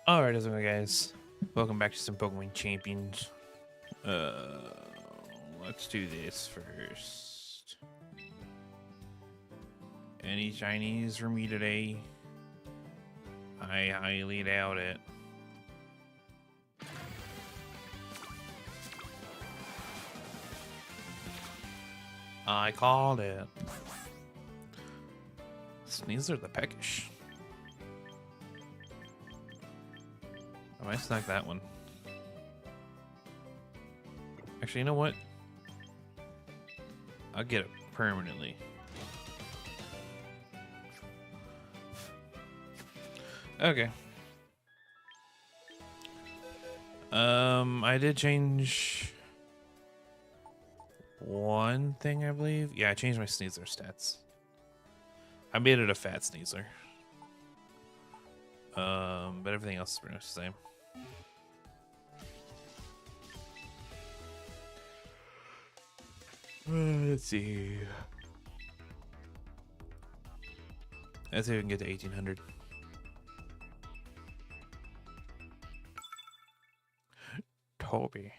Alright, how's it going, guys? Welcome back to some Pokemon Champions. Let's do this first. Any Chinese for me today? I highly doubt it. I called it. Sneasler the Peckish. I might snag that one. Actually, you know what? I'll get it permanently. Okay. I did change one thing, I believe. Yeah, I changed my Sneasler stats. I made it a fat Sneasler. But everything else is pretty much the same. Let's see. Let's see if we can get to 1800. Toby.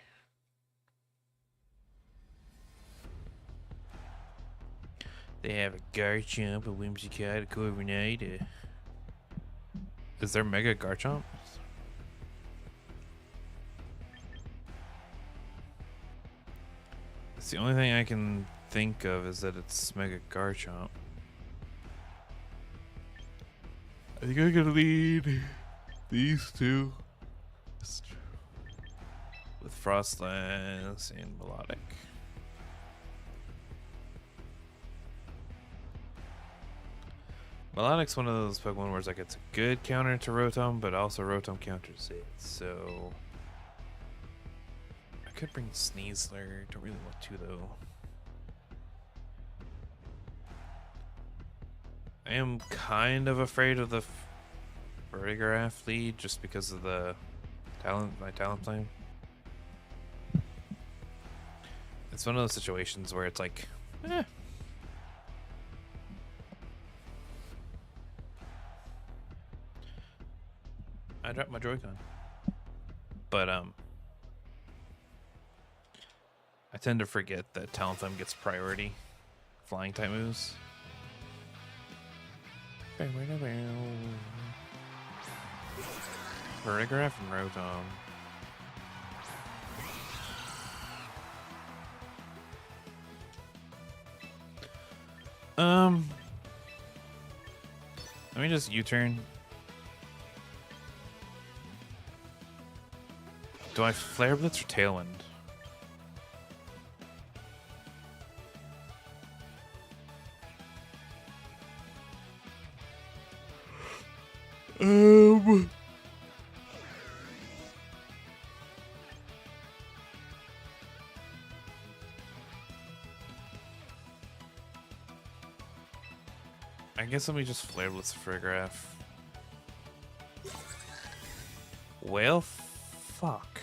They have a Garchomp, a Whimsicott, a Corviknight. Is there Mega Garchomp? It's the only thing I can think of is that it's Mega Garchomp. I think I'm gonna lead these two with Frostlance and Melodic. Melodic's one of those Pokemon where it's like it's a good counter to Rotom, but also Rotom counters it, so I could bring Sneasler. Don't really want to though. I am kind of afraid of the Vertigraph lead just because of the my talent plan. It's one of those situations where it's like, I dropped my Joy-Con. But I tend to forget that Talonflame gets priority flying type moves. Vertigraph and Rotom. Let me just U-turn. Do I Flare Blitz or Tailwind? I guess let me just Flare Blitz the Vertigraph. Well, fuck.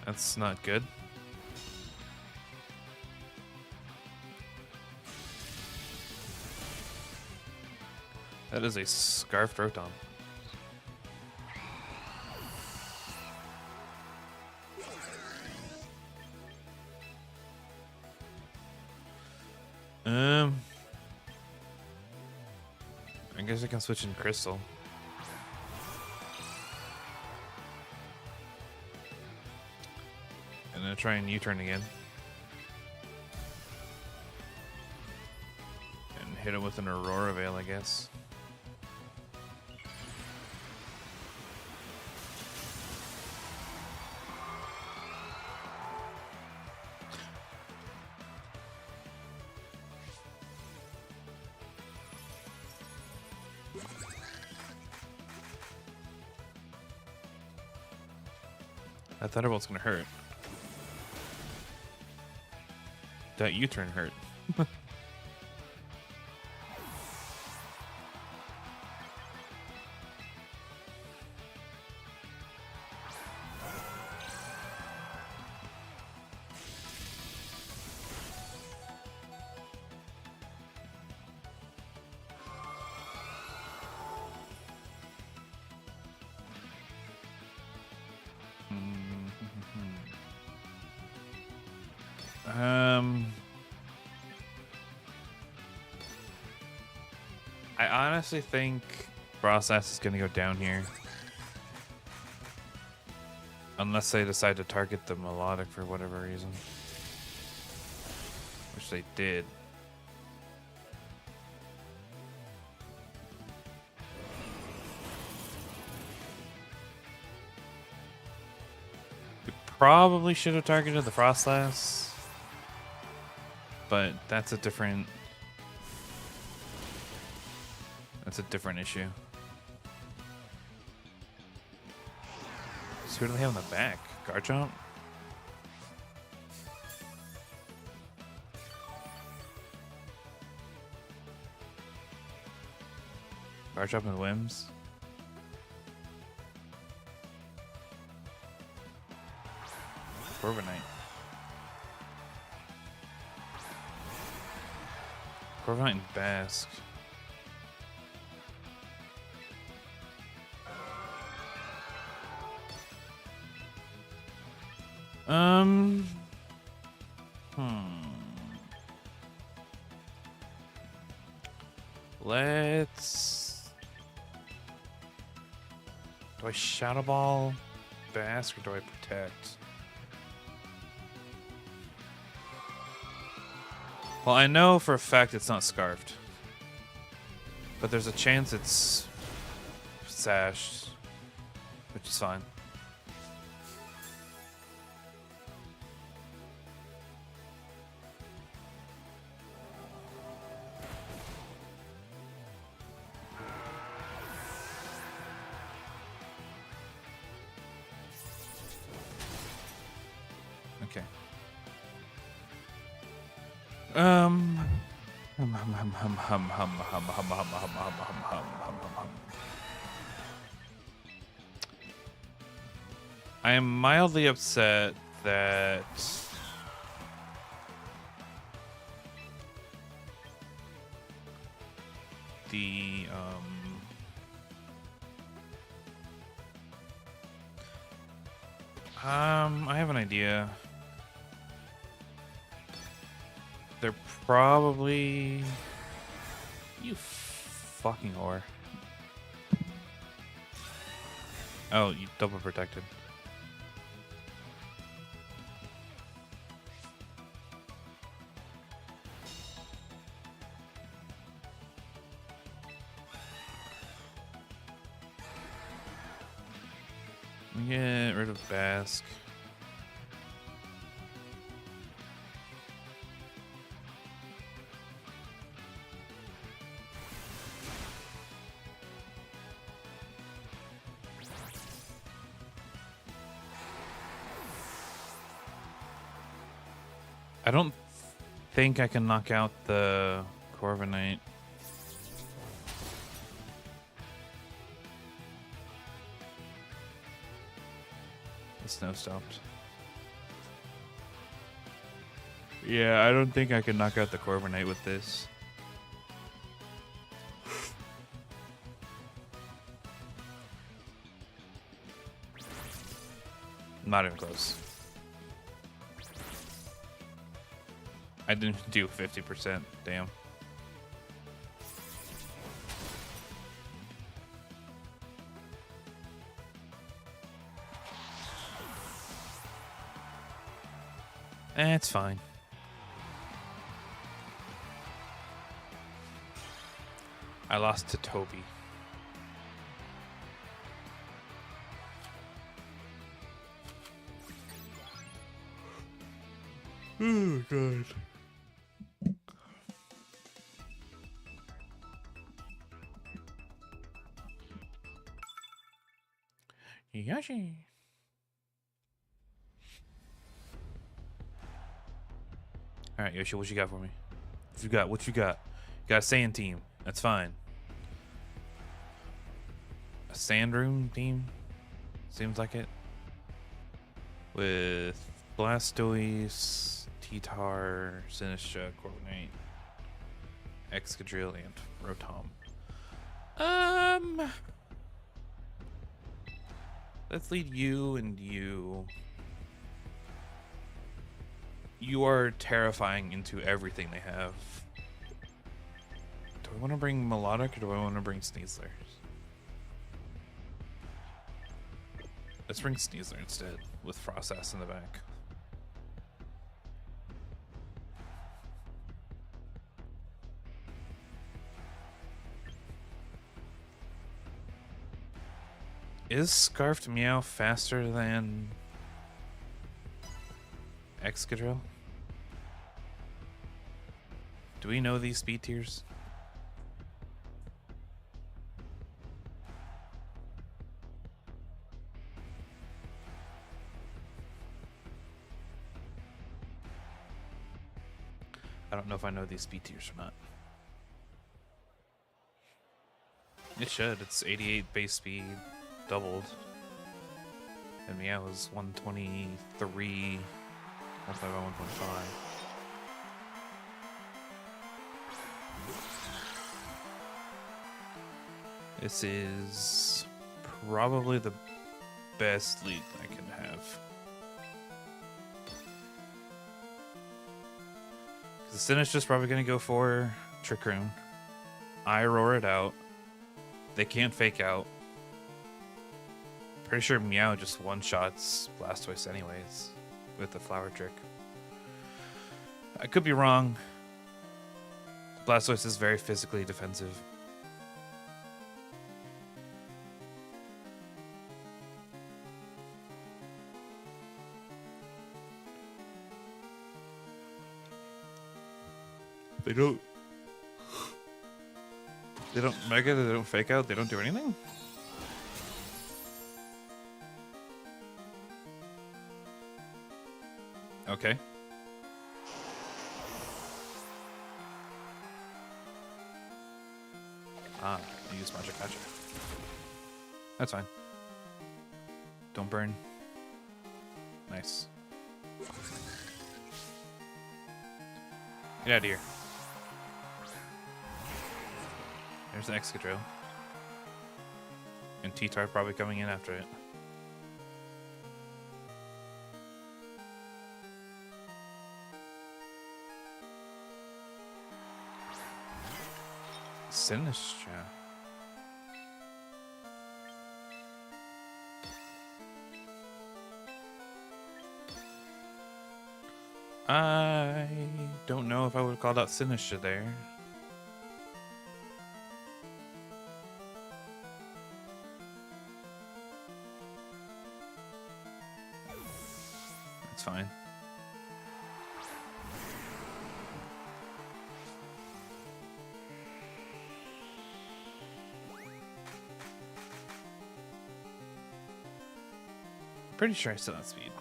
That's not good. That is a Scarfed Rotom. I guess I can switch in Crystal. And then try and U-turn again. And hit it with an Aurora Veil, I guess. That Thunderbolt's gonna hurt. That U-turn hurt. I honestly think Process is going to go down here. Unless they decide to target the Melodic for whatever reason. Which they did. We probably should have targeted the Frostlass. But that's a different... That's a different issue. So who do they have in the back? Garchomp? Garchomp and Wims? Corviknight. Corviknight and Basque. Let's... Do I Shadow Ball Basque or do I Protect? Well, I know for a fact it's not Scarfed. But there's a chance it's Sashed, which is fine. Okay. I am mildly upset that the I have an idea. They're probably... You fucking whore. Oh, you double protected. Get rid of Basque. I don't think I can knock out the Corviknight. The snow stopped. Yeah, I don't think I can knock out the Corviknight with this. Not even close. I didn't do 50%. Damn. It's fine. I lost to Toby. Oh, God. Yoshi. All right, Yoshi, what you got for me? What you got? What you got? You got a sand team. That's fine. A sand room team? Seems like it. With Blastoise, T-Tar, Sinistcha, Corviknight, Excadrill, and Rotom. Let's lead you and you. You are terrifying into everything they have. Do I want to bring Melodic or do I want to bring Sneasler? Let's bring Sneasler instead, with Frost Ass in the back. Is Scarfed Meow faster than Excadrill? Do we know these speed tiers? I don't know if I know these speed tiers or not. It should. It's 88 base speed, doubled. And Meow is 123, multiplied by 1.5. This is probably the best lead I can have. The Sinnoh's just probably going to go for Trick Room. I roar it out. They can't fake out. Pretty sure Meow just one-shots Blastoise anyways with the Flower Trick. I could be wrong. Blastoise is very physically defensive. They don't mega, they don't fake out, they don't do anything? Okay. Ah, I use Magic Gotcha. That's fine. Don't burn. Nice. Get out of here. There's the Excadrill. And T-Tart probably coming in after it. Sinistra. I don't know if I would have called out Sinistra there. That's fine. Pretty sure I still have speed.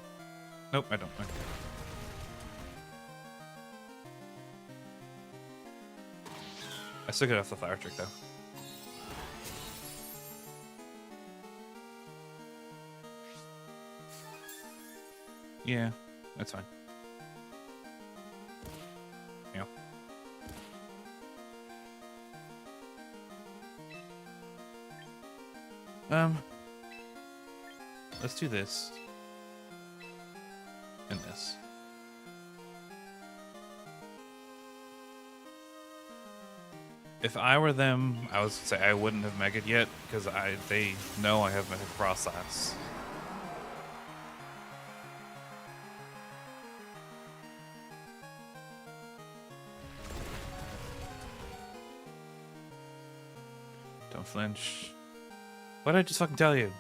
Nope, I don't. Okay. I still get off the Flower Trick though. Yeah, that's fine. Yeah. Let's do this. And this. If I were them, I would say I wouldn't have Mega'd yet, because they know I have Mega Process. Don't flinch. What did I just fucking tell you?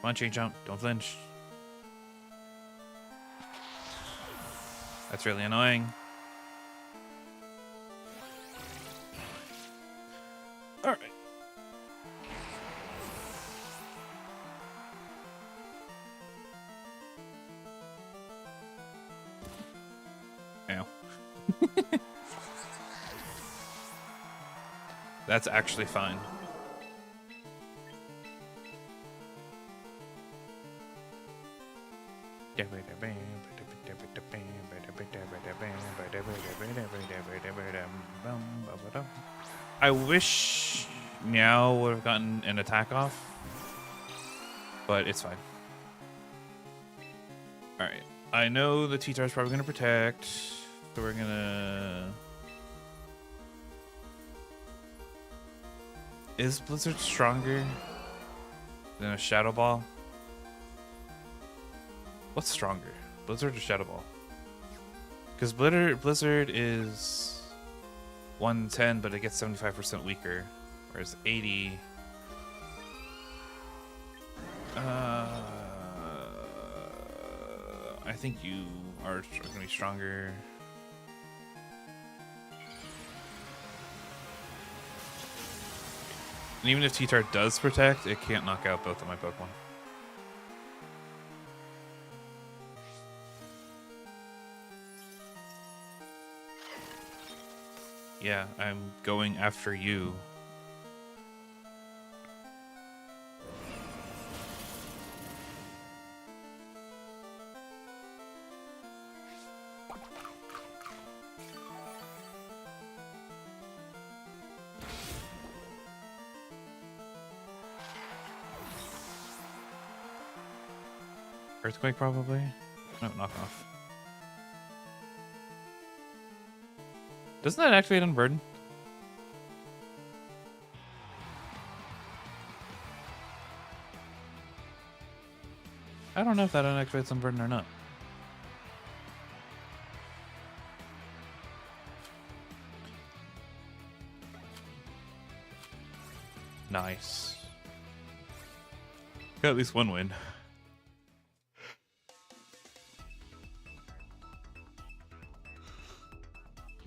Come on, chain jump. Don't flinch. That's really annoying. All right. Ow. That's actually fine. I wish Meow would have gotten an attack off, but it's fine. Alright. I know the T-Tar's probably going to protect. So we're going to... Is Blizzard stronger than a Shadow Ball? What's stronger? Blizzard or Shadow Ball? Because Blizzard is 110, but it gets 75% weaker. Whereas 80... I think you are going to be stronger. And even if T-Tar does protect, it can't knock out both of my Pokemon. Yeah, I'm going after you. Earthquake, probably? No, knock off. Doesn't that activate Unburden? I don't know if that unactivates Unburden or not. Nice. Got at least one win.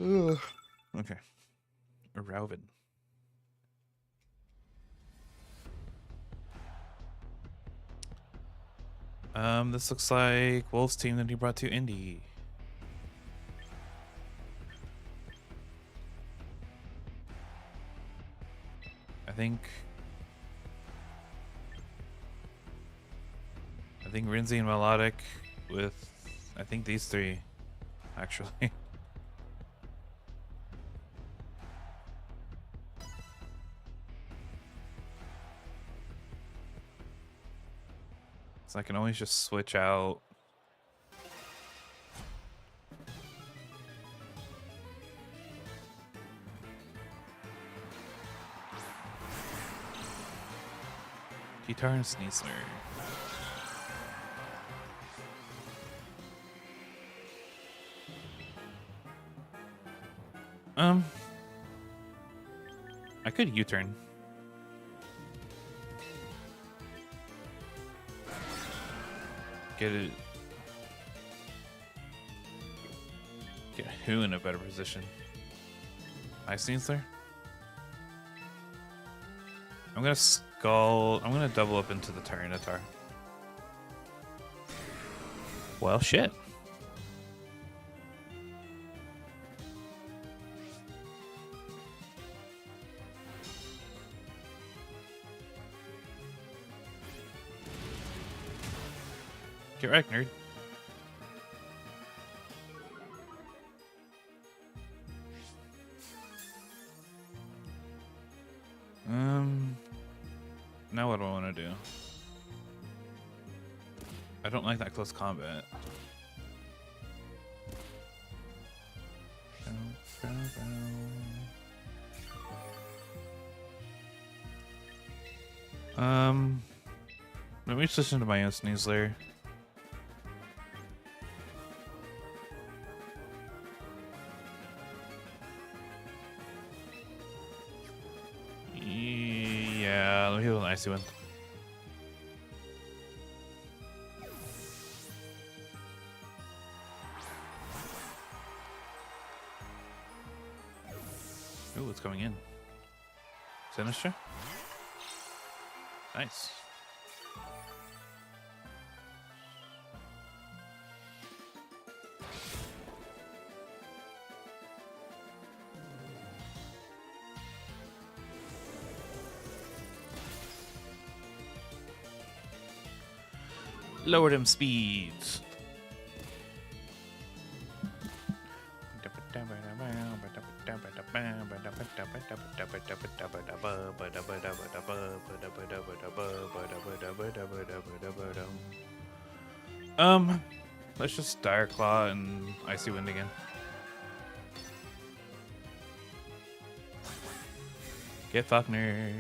Ugh. Okay. Arouvin. This looks like Wolf's team that he brought to Indy. I think Rinzi and Melodic with I think these three actually. So I can always just switch out. Guitar and Sneasler. I could U-turn. Get who in a better position? Ice Sneasler? I'm gonna Skull. I'm gonna double up into the Tyranitar. Well, shit. Get wrecked, nerd. Now what do I want to do? I don't like that close combat. Let me just listen to my own Sneasler. Yeah, let me heal an icy one. Ooh, what's coming in? Sinister? Nice. Lower them speeds. Let's just Dire Claw and Icy Wind again. Get fucked, nerd.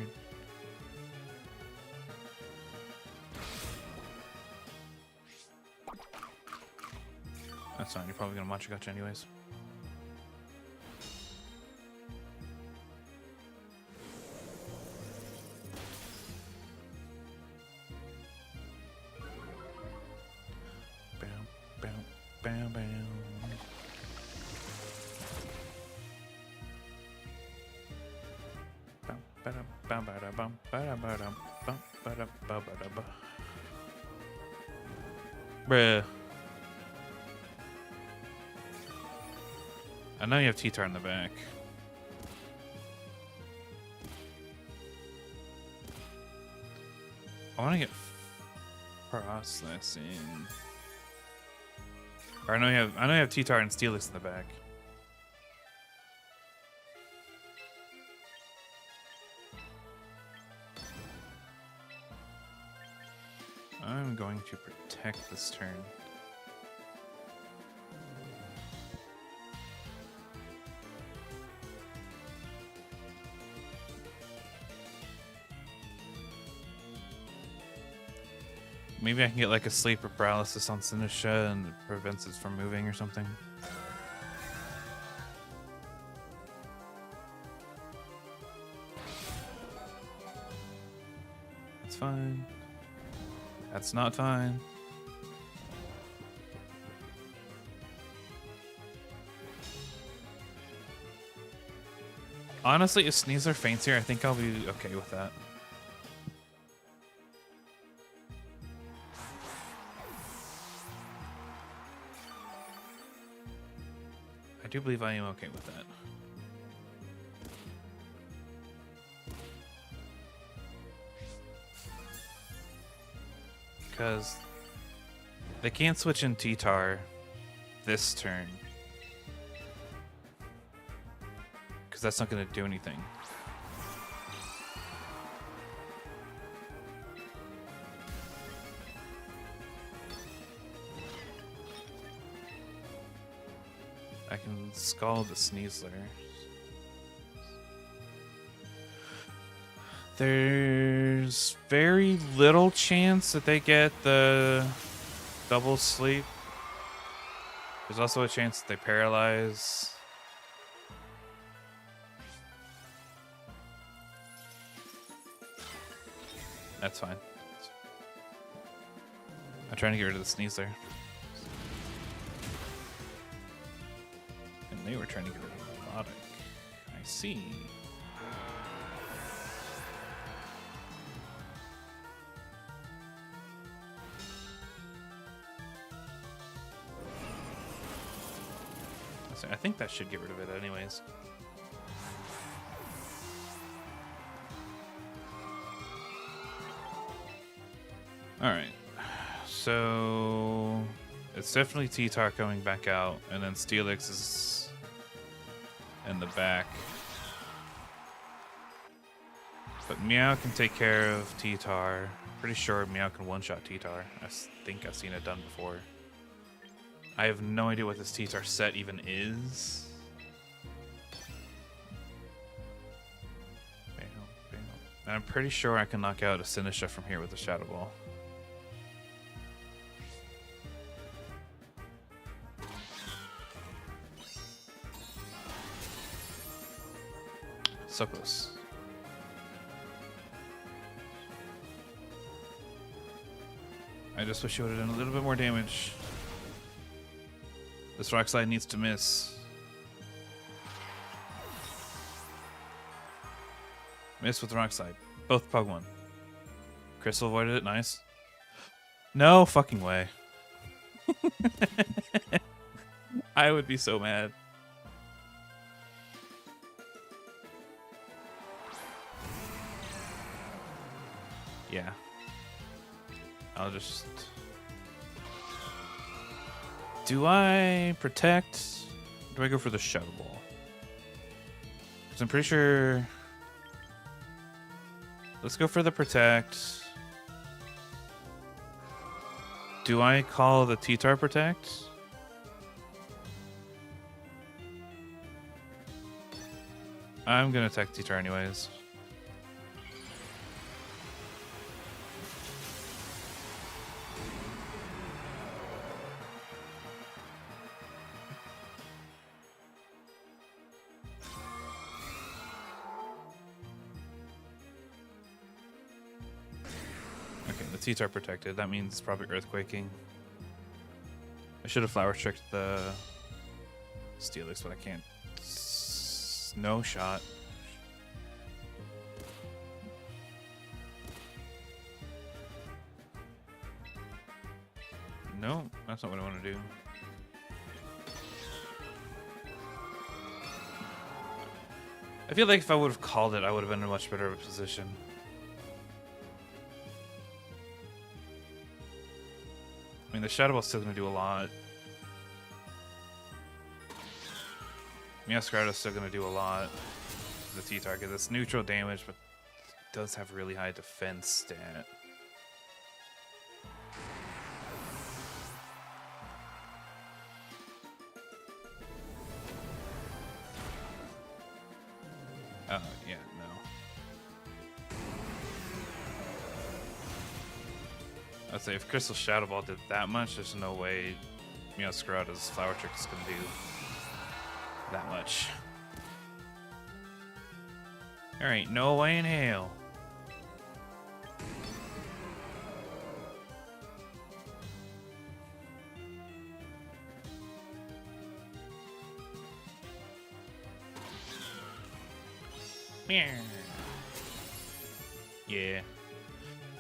That's fine, you're probably gonna Mancha Gotcha anyways. Bam, bam, bam, bam. Bruh. I know you have T-Tar in the back. I want to get Process in. Or I know you have T-Tar and Steelix in the back. I'm going to protect this turn. Maybe I can get like a sleep or paralysis on Sinisha and it prevents it from moving or something. That's fine. That's not fine. Honestly, if Sneasler faints here, I think I'll be okay with that. I do believe I am okay with that. Because they can't switch in T-Tar this turn. Because that's not going to do anything. I can Scald the Sneasler. There's very little chance that they get the double sleep. There's also a chance that they paralyze. That's fine. I'm trying to get rid of the Sneasler. And they were trying to get rid of Melodic. I see. I think that should get rid of it anyways. Alright. So it's definitely T-Tar coming back out, and then Steelix is in the back. But Meow can take care of T-Tar. Pretty sure Meow can one-shot T-Tar. I think I've seen it done before. I have no idea what this T-Tar set even is. And I'm pretty sure I can knock out a Sinisha from here with a Shadow Ball. So close. I just wish you would have done a little bit more damage. This Rock Slide needs to miss. Miss with Rock Slide. Both Pokemon. Crystal avoided it. Nice. No fucking way. I would be so mad. Yeah. I'll just... Do I protect? Do I go for the Shadow Ball? Because I'm pretty sure... Let's go for the protect. Do I call the T-Tar Protect? I'm gonna attack T-Tar anyways. Okay, the T-Tar protected. That means probably earthquaking. I should have flower tricked the Steelix, but I can't. No shot. No, that's not what I want to do. I feel like if I would have called it, I would have been in a much better position. I mean, the Shadow Ball's still going to do a lot. Meowscarada's still going to do a lot. The T-Target. It's neutral damage, but it does have really high defense stat. Yeah, no. I'd say if Crystal Shadow Ball did that much, there's no way Meowscarada's Flower Trick is going to do that much. Alright, no way in hell. Yeah.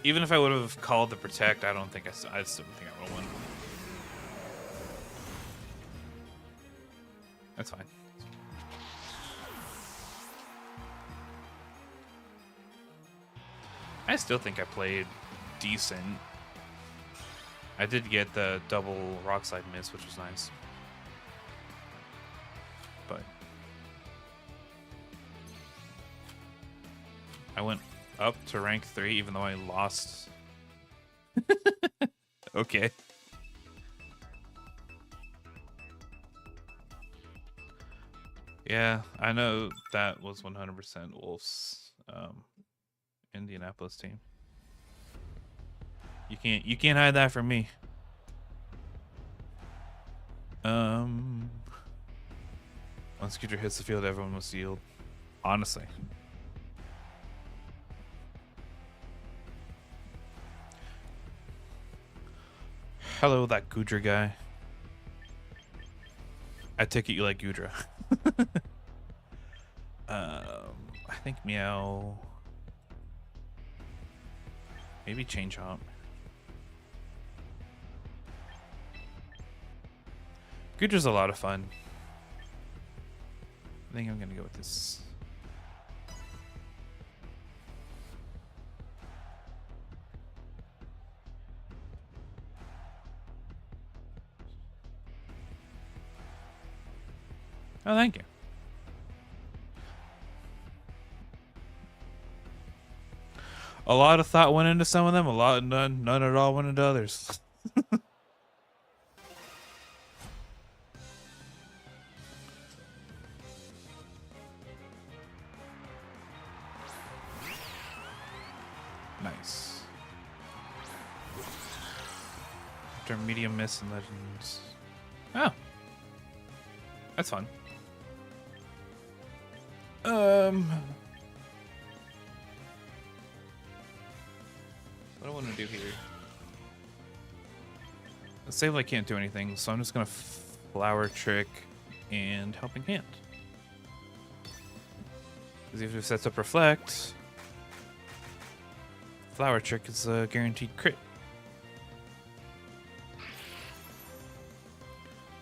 Even if I would have called the Protect, I don't think I still don't think I would have won. That's fine. I still think I played decent. I did get the double Rock Slide miss, which was nice. But I went up to rank 3 even though I lost. Okay. Yeah, I know that was 100% Wolf's Indianapolis team. You can't hide that from me. Once Scooter hits the field, everyone must yield. Honestly. Hello, that Goodra guy. I take it you like Goodra. I think Meow. Maybe Chain Chomp. Goodra's a lot of fun. I think I'm gonna go with this. Oh, thank you. A lot of thought went into some of them. None at all went into others. Nice. After medium miss and legends. Oh, that's fun. What do I want to do here? Let's say I can't do anything, so I'm just gonna Flower Trick and Helping Hand. Because if it sets up Reflect, Flower Trick is a guaranteed crit.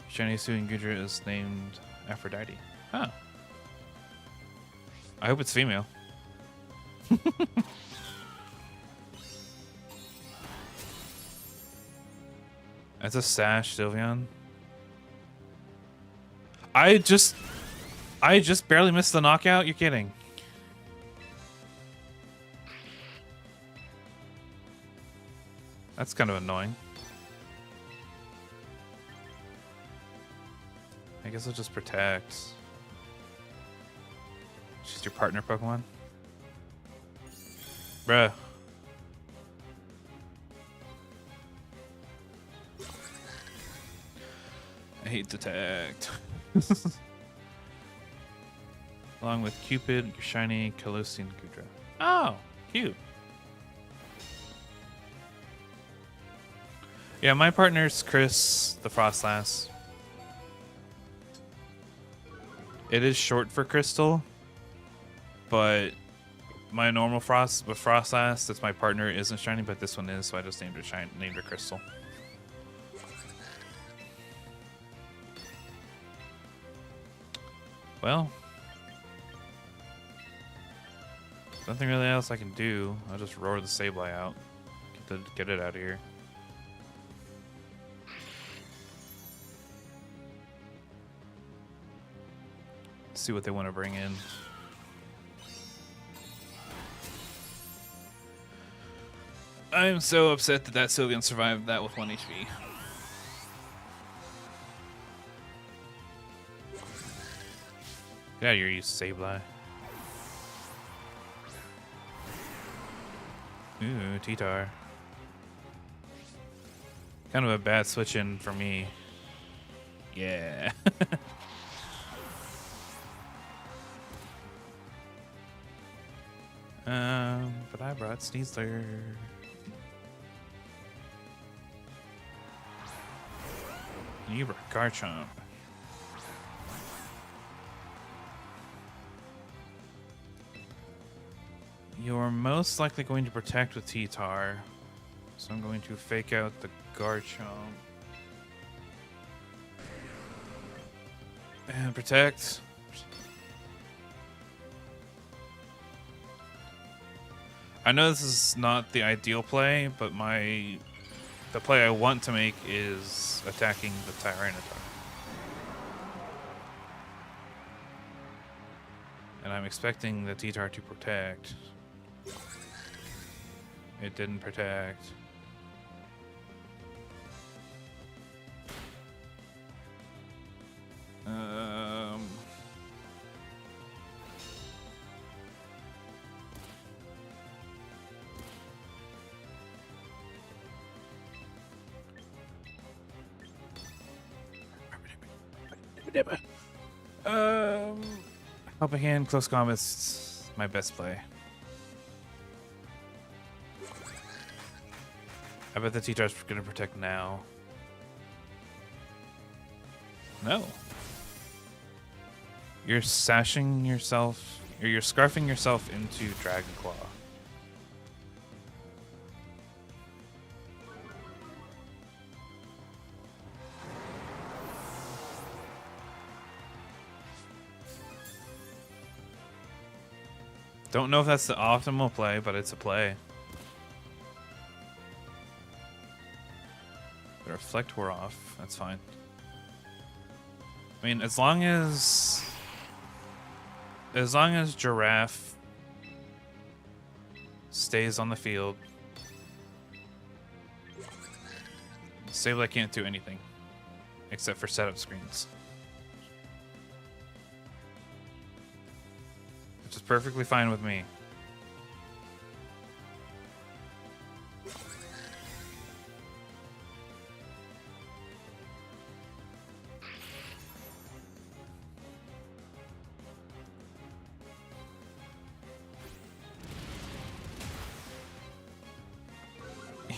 Shiny Suing Goodra is named Aphrodite. Oh. I hope it's female. That's a Sash, Sylveon. I just barely missed the knockout. You're kidding. That's kind of annoying. I guess I'll just protect. She's your partner Pokemon? Bruh. I hate detect. Along with Cupid, your shiny Kalosian Gudra. Oh, cute. Yeah, my partner's Chris, the Frostlass. It is short for Crystal, but my normal Frostlass, that's my partner, isn't shiny, but this one is, so I just named her Crystal. Well, nothing really else I can do. I'll just roar the Sableye out. Get it out of here. See what they want to bring in. I'm so upset that Sylveon survived that with 1 HP. Get out of here, you Sableye. Ooh, T-Tar. Kind of a bad switch in for me. Yeah. But I brought Sneasler. You brought Garchomp. You're most likely going to protect with T-Tar, so I'm going to fake out the Garchomp. And protect. I know this is not the ideal play, but the play I want to make is attacking the Tyranitar. And I'm expecting the T-Tar to protect. It didn't protect. Helping hand, close combat's my best play. I bet the T-Tar's gonna protect now. No. You're sashing yourself, or you're scarfing yourself into Dragon Claw. Don't know if that's the optimal play, but it's a play. The reflect wore off. That's fine. I mean, as long as Giraffe stays on the field, Sableye can't do anything except for setup screens. Which is perfectly fine with me.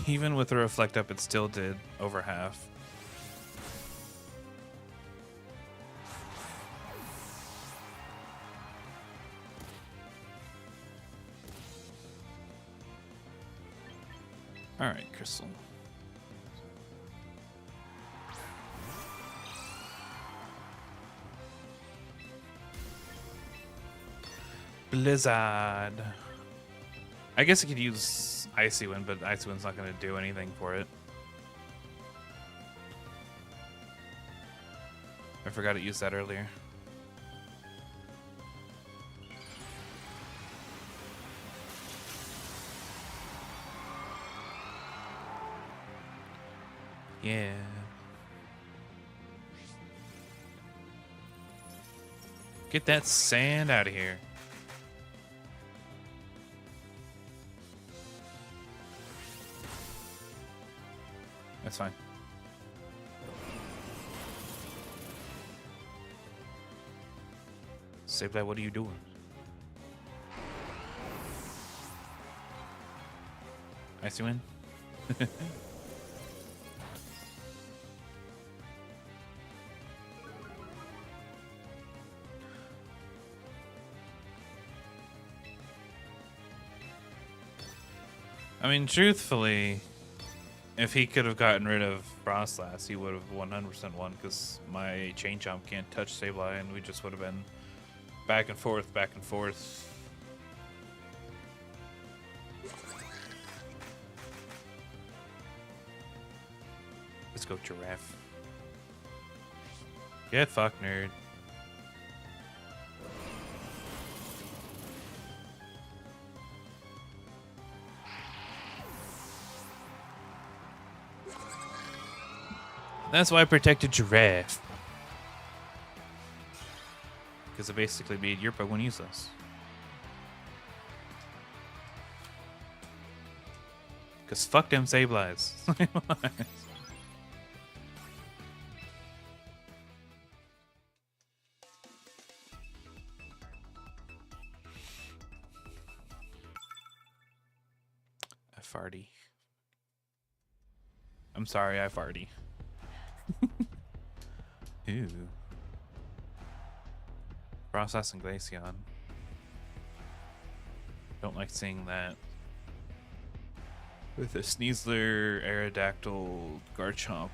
Even with the reflect up, it still did over half. All right, Crystal. Blizzard. I guess I could use Icy Wind, but Icy Wind's not going to do anything for it. I forgot to use that earlier. Yeah. Get that sand out of here. That's fine. Sableye, what are you doing? Icy Wind? I mean, truthfully, if he could have gotten rid of Frostlass, he would have 100% won, because my Chain Chomp can't touch Sableye, and we just would have been back and forth, back and forth. Let's go, Giraffe. Get fucked, nerd. That's why I protected Giraffe. Because it basically made your Pokemon useless. Because fuck them Sableyes. I farty. I'm sorry, I farty. Ew. Process and Glaceon. Don't like seeing that. With a Sneasler, Aerodactyl, Garchomp,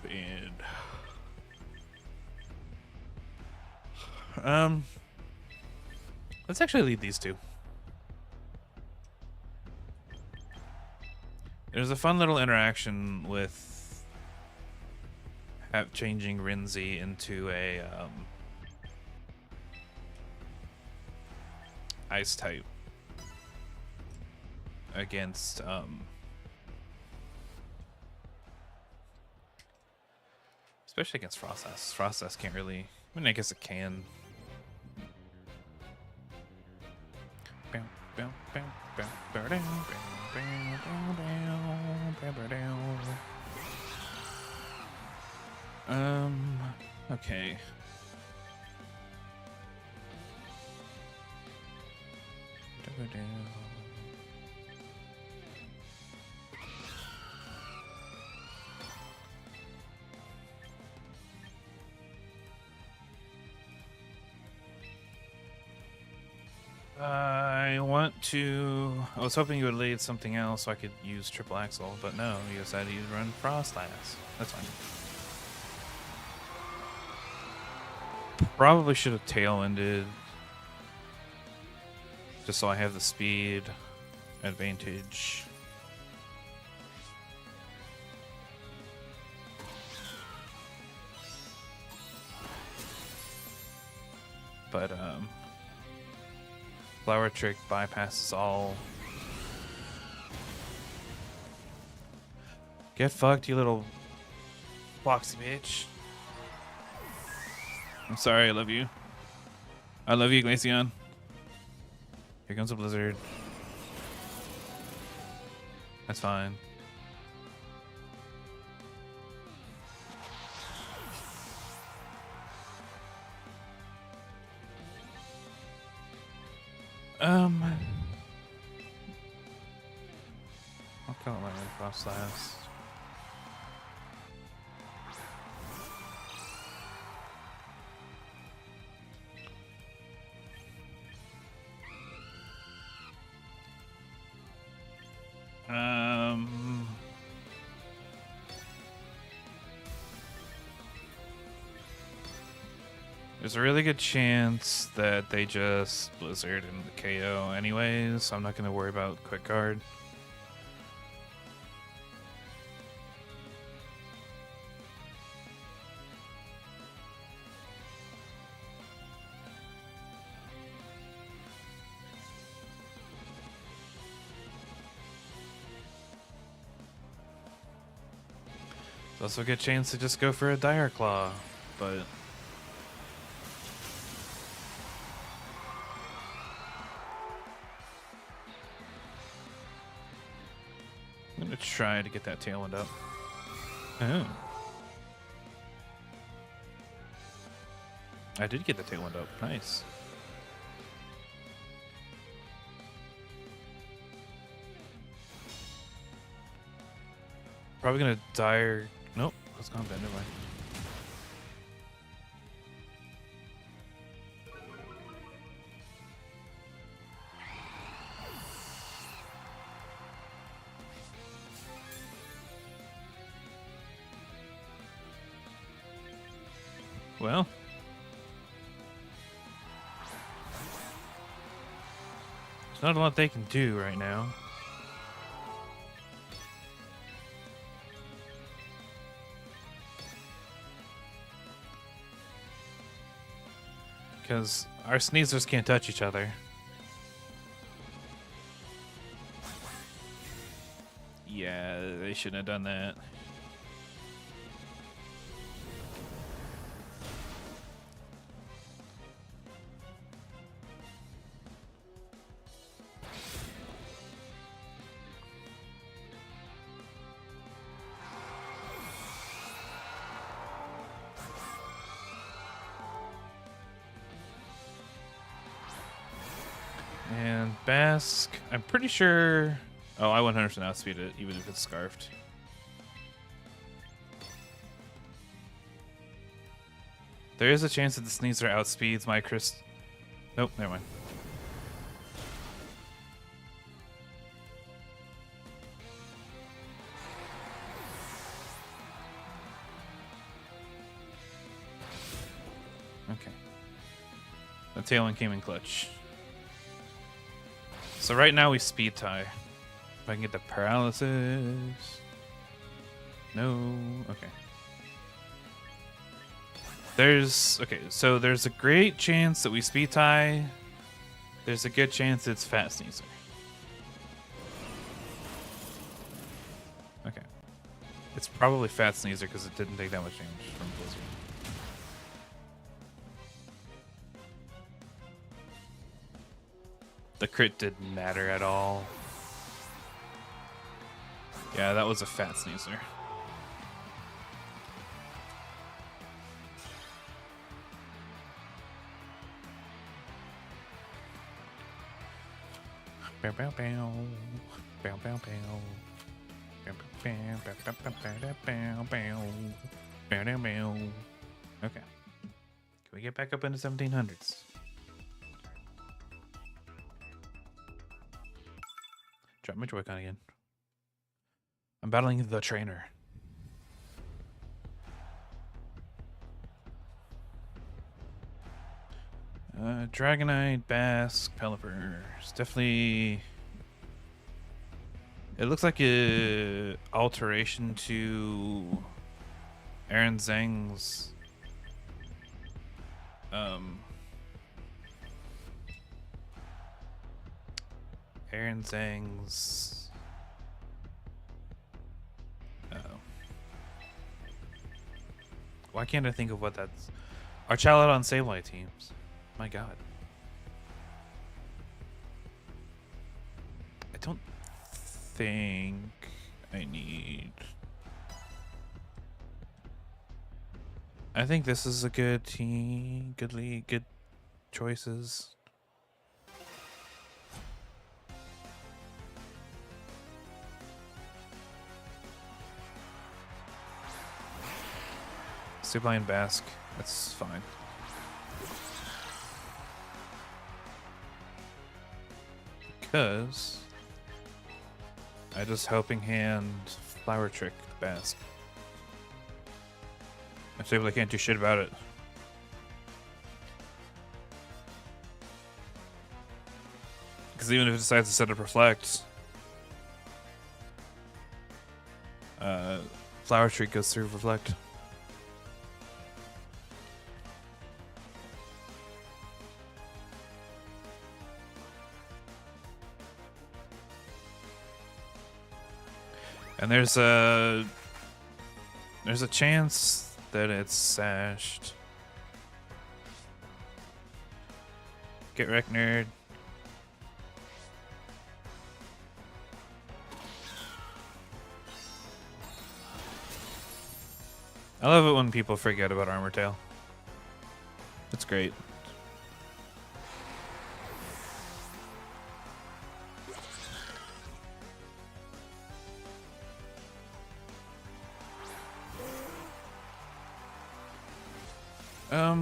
and let's actually lead these two. There's a fun little interaction with changing Rinzi into a ice type against especially against Frostlass. Frostlass can't really, I mean, I guess it can. Okay. I was hoping you would lead something else so I could use Triple Axle, but no, you decided to run Frostlass. That's fine. Probably should have tail-ended, just so I have the speed advantage. But Flower Trick bypasses all. Get fucked, you little boxy bitch. I'm sorry, I love you. I love you, Glaceon. Here comes a blizzard. That's fine. I'll kill it my Frostlass. There's a really good chance that they just Blizzard in the KO anyways, so I'm not going to worry about Quick Guard. There's also a good chance to just go for a Dire Claw, but try to get that tailwind up. Oh. I did get the tailwind up. Nice. Probably gonna die. Nope, it's gone bad. Never mind. Well. There's not a lot they can do right now. Because our sneezers can't touch each other. Yeah, they shouldn't have done that. And Basque, I'm pretty sure... Oh, I 100% outspeed it, even if it's scarfed. There is a chance that the Sneezer outspeeds my Chris... Nope, never mind. Okay. The tailwind came in clutch. So right now we speed tie. If I can get the paralysis. No. Okay. So there's a great chance that we speed tie. There's a good chance it's Fat Sneezer. Okay. It's probably Fat Sneezer because it didn't take that much damage from Blizzard. The crit didn't matter at all. Yeah, that was a Fat Sneezer. Bow bow bow. Bow bow bow. Bow bow bow bow bow bow bow bow. Okay. Can we get back up into 1700s? Drop my Joy-Con again. I'm battling the trainer. Dragonite, Basque, Pelipper. It's definitely... It looks like a alteration to Aaron Zhang's Aaron Zhang's why can't I think of what that's... Our Charlotte on Sableye teams. My god. I don't think I need... I think this is a good team. Good league. Good choices. Sableye and Basque. That's fine. Because I just helping hand Flower Trick Basque. I Sableye can't do shit about it. Because even if it decides to set up Reflect, Flower Trick goes through Reflect. And there's a chance that it's sashed. Get wrecked, nerd. I love it when people forget about Armor Tail. It's great.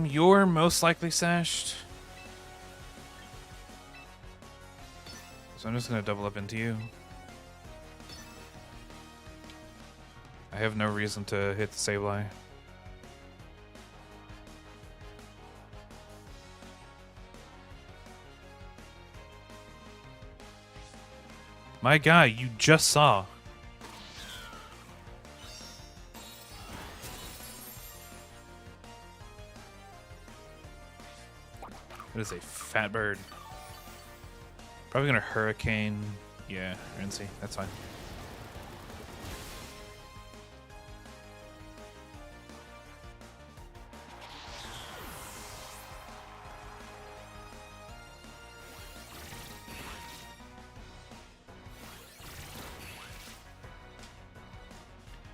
You're most likely sashed. So I'm just gonna double up into you. I have no reason to hit the Sableye. My guy, you just saw. It is a fat bird. Probably gonna hurricane. Yeah, Rincy. That's fine.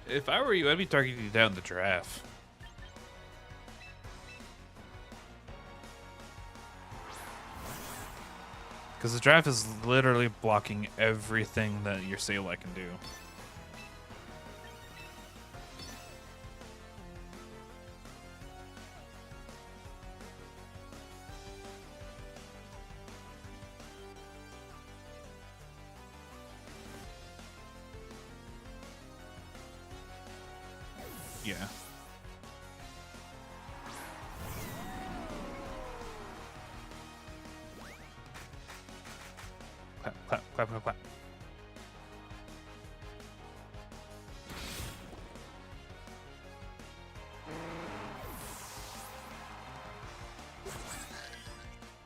If I were you, I'd be targeting you down the giraffe. Because the giraffe is literally blocking everything that your Sableye can do. Yeah. Clap, clap, clap, clap, clap.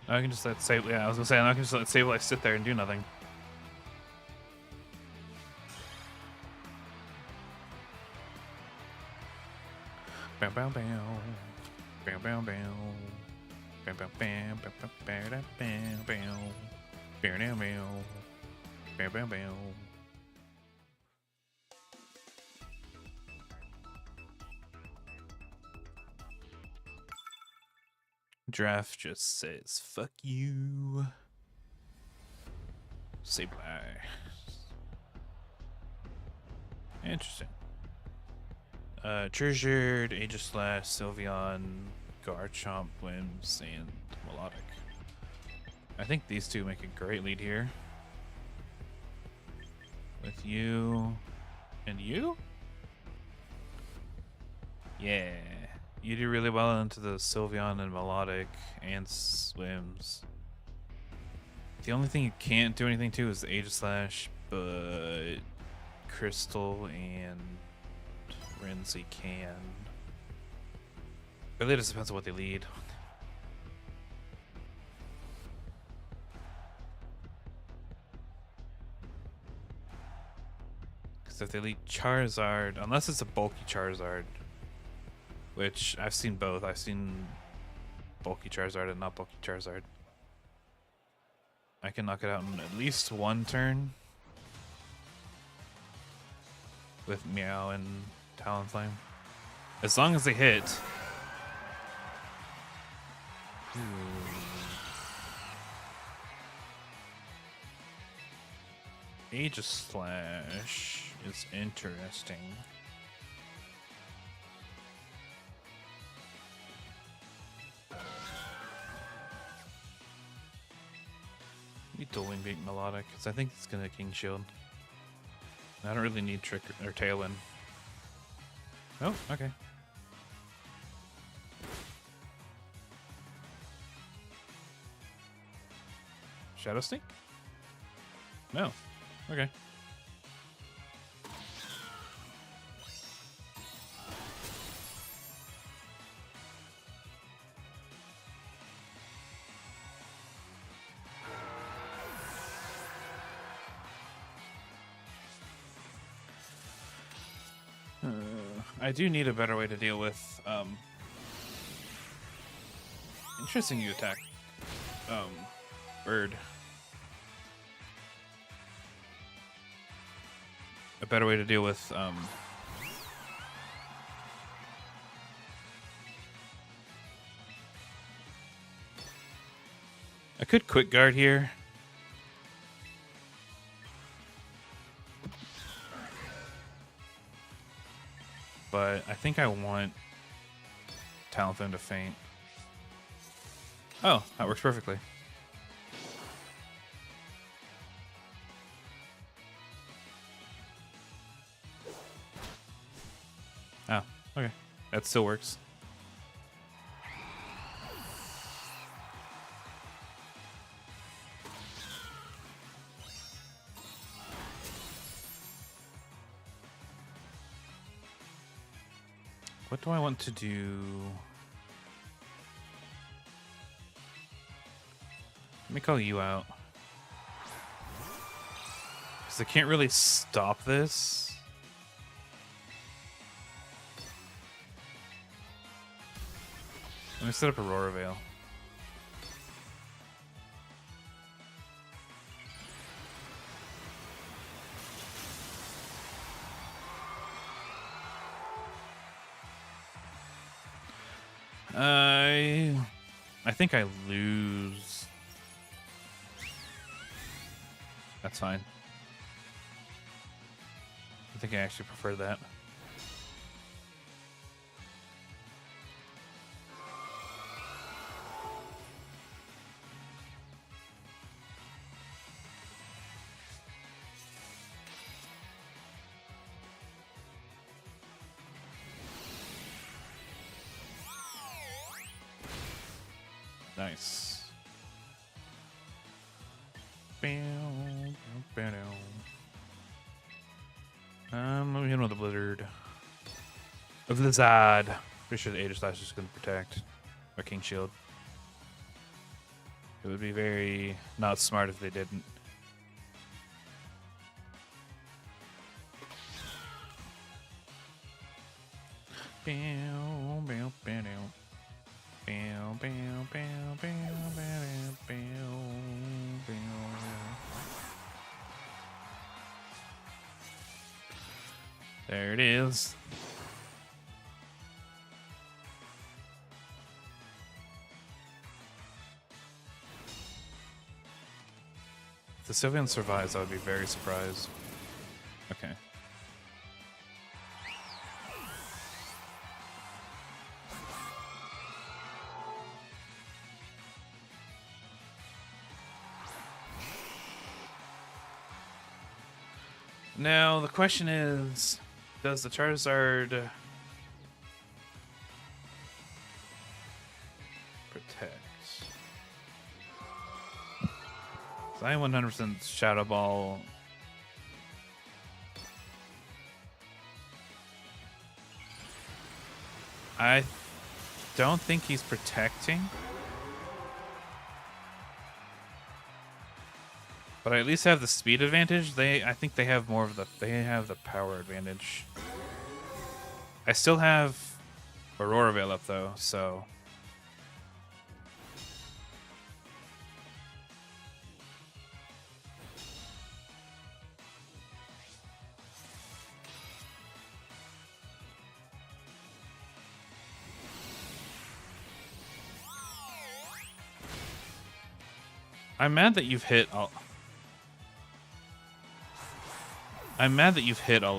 I can just let Sableye. Yeah, I was gonna say I can just let Sableye sit there and do nothing. Bam, bam, bam, bam, bam, bam, bam, bam, bam, bam, bam, bam, bam, bam, bam, bam, bam. Draft just says fuck you. Sableye. Interesting. Treasured, Aegislash, Sylveon, Garchomp, Limbs, and Melodic. I think these two make a great lead here. With you and you? Yeah. You do really well into the Sylveon and Melodic and Swims. The only thing you can't do anything to is the Aegislash, but Crystal and Rincy can. Really just depends on what they lead. Because if they lead Charizard, unless it's a bulky Charizard, which I've seen both. I've seen bulky Charizard and not bulky Charizard. I can knock it out in at least one turn with Meow and Talonflame. As long as they hit. Aegislash is interesting. Maybe Dueling Beat Melodic, because I think it's gonna King Shield. I don't really need Trick or Tailwind. Oh, okay. Shadow Sneak? No. Okay. I do need a better way to deal with, interesting you attack, Bird. A better way to deal with, I could quick guard here. But I think I want Talonflame to faint. Oh, that works perfectly. Oh, okay. That still works. What do I want to do? Let me call you out. Because I can't really stop this. Let me set up Aurora Veil. I think I lose. That's fine. I think I actually prefer that. Nice. Let me hit him with a Blizzard. A Blizzard. Pretty sure the Aegis Slash is going to protect. Or King Shield. It would be very not smart if they didn't. There it is. If the Sylveon survives, I would be very surprised. Okay. Now, the question is, does the Charizard protect? So I am 100% Shadow Ball. I don't think he's protecting. But I at least have the speed advantage. I think they have more of the power advantage. I still have Aurora Veil up though, so I'm mad that you've hit all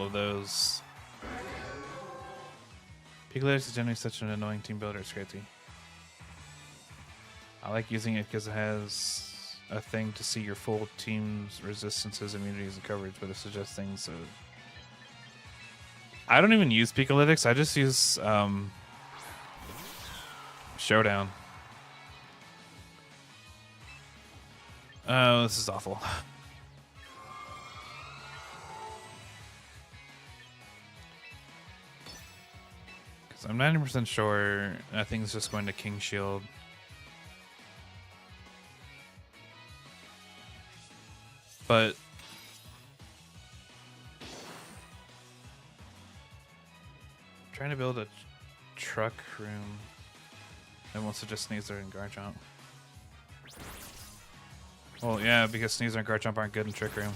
of those. Piglet is generally such an annoying team builder, it's crazy. I like using it because it has a thing to see your full team's resistances, immunities, and coverage, but it suggests things. So I don't even use Pikalytics, I just use Showdown. Oh, this is awful. Because I'm 90% sure that thing's just going to King Shield. But I'm trying to build a truck room that wants to just Sneasler and Garchomp. Well, yeah, because Sneasler and Garchomp aren't good in Trick Room.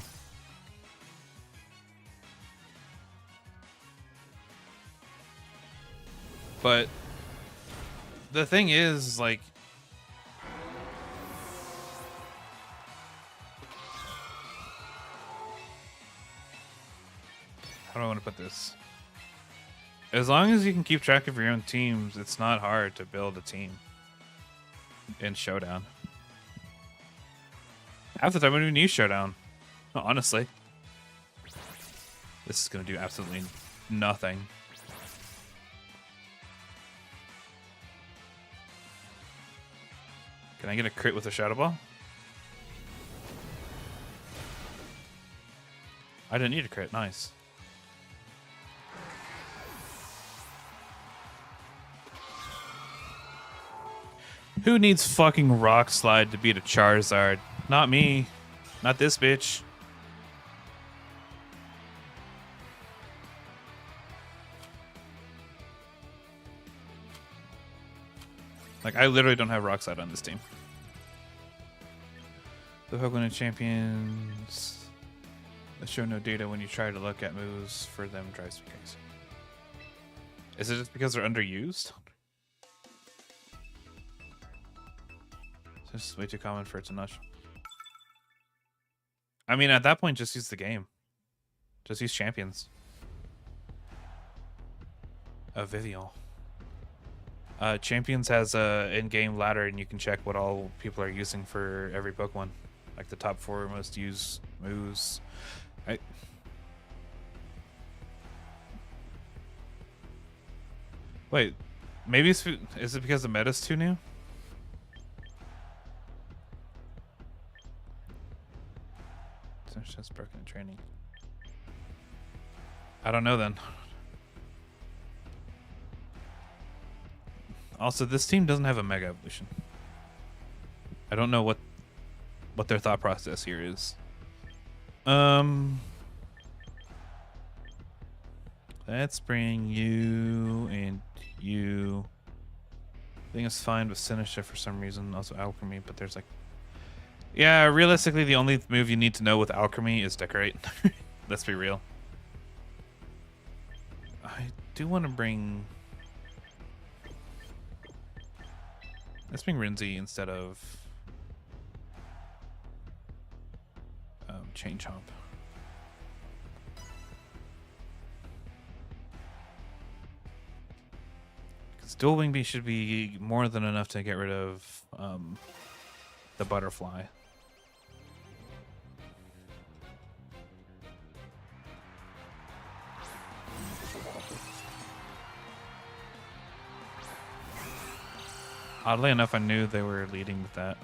But the thing is, like, How do I want to put this? As long as you can keep track of your own teams, it's not hard to build a team in Showdown. Half the time I don't even use Showdown. Honestly. This is going to do absolutely nothing. Can I get a crit with a Shadow Ball? I didn't need a crit. Nice. Who needs fucking Rock Slide to beat a Charizard? Not me. Not this bitch. Like, I literally don't have Rock Slide on this team. The Pokemon champions that show no data when you try to look at moves for them drives me crazy. Is it just because they're underused? This is way too common for it to notch. I mean, at that point, just use the game. Just use champions. Vivian. Champions has a in-game ladder, and you can check what all people are using for every Pokemon. Like the top 4 most used moves. Wait, maybe is it because the meta's too new? It's just broken in training. I don't know then. Also, this team doesn't have a Mega Evolution. I don't know what their thought process here is. Let's bring you and you. I think it's fine with Sinister for some reason. Also Alchemy, but there's like... Yeah, realistically, the only move you need to know with Alchemy is Decorate. Let's be real. I do want to bring... Let's bring Rinzi instead of... Chain Chomp. Because Dual Wing Beat should be more than enough to get rid of the Butterfly. Oddly enough, I knew they were leading with that.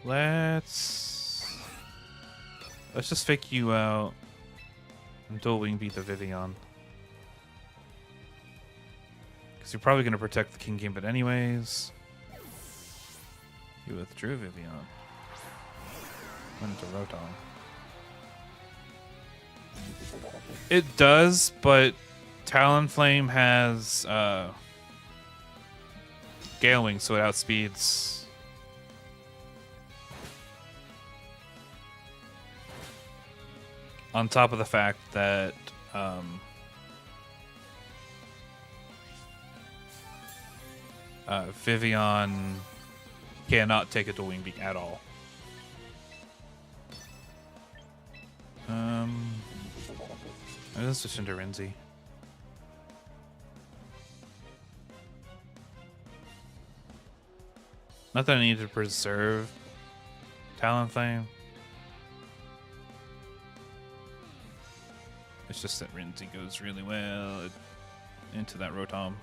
Let's just fake you out and Dual Wing beat the Vivian. Because you're probably going to protect the King Gambit anyways. You withdrew Vivian. Went into Rotom. It does, but Talonflame has Gale Wing, so it outspeeds. On top of the fact that Vivian cannot take a Dual Wing Beat at all. Let's switch into Rinzi. Not that I need to preserve Talonflame. It's just that Rinzi goes really well into that Rotom.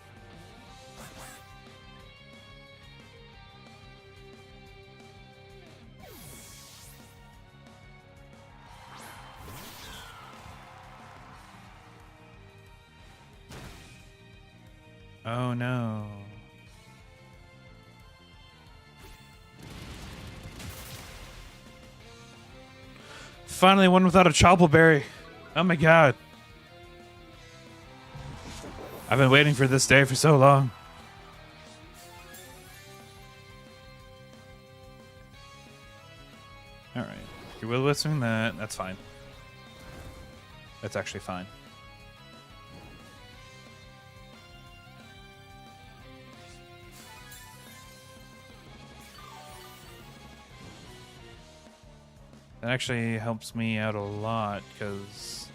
Oh no. Finally one without a Chople Berry. Oh my god. I've been waiting for this day for so long. Alright. You're will-whistling that. That's fine. That's actually fine. That actually helps me out a lot, because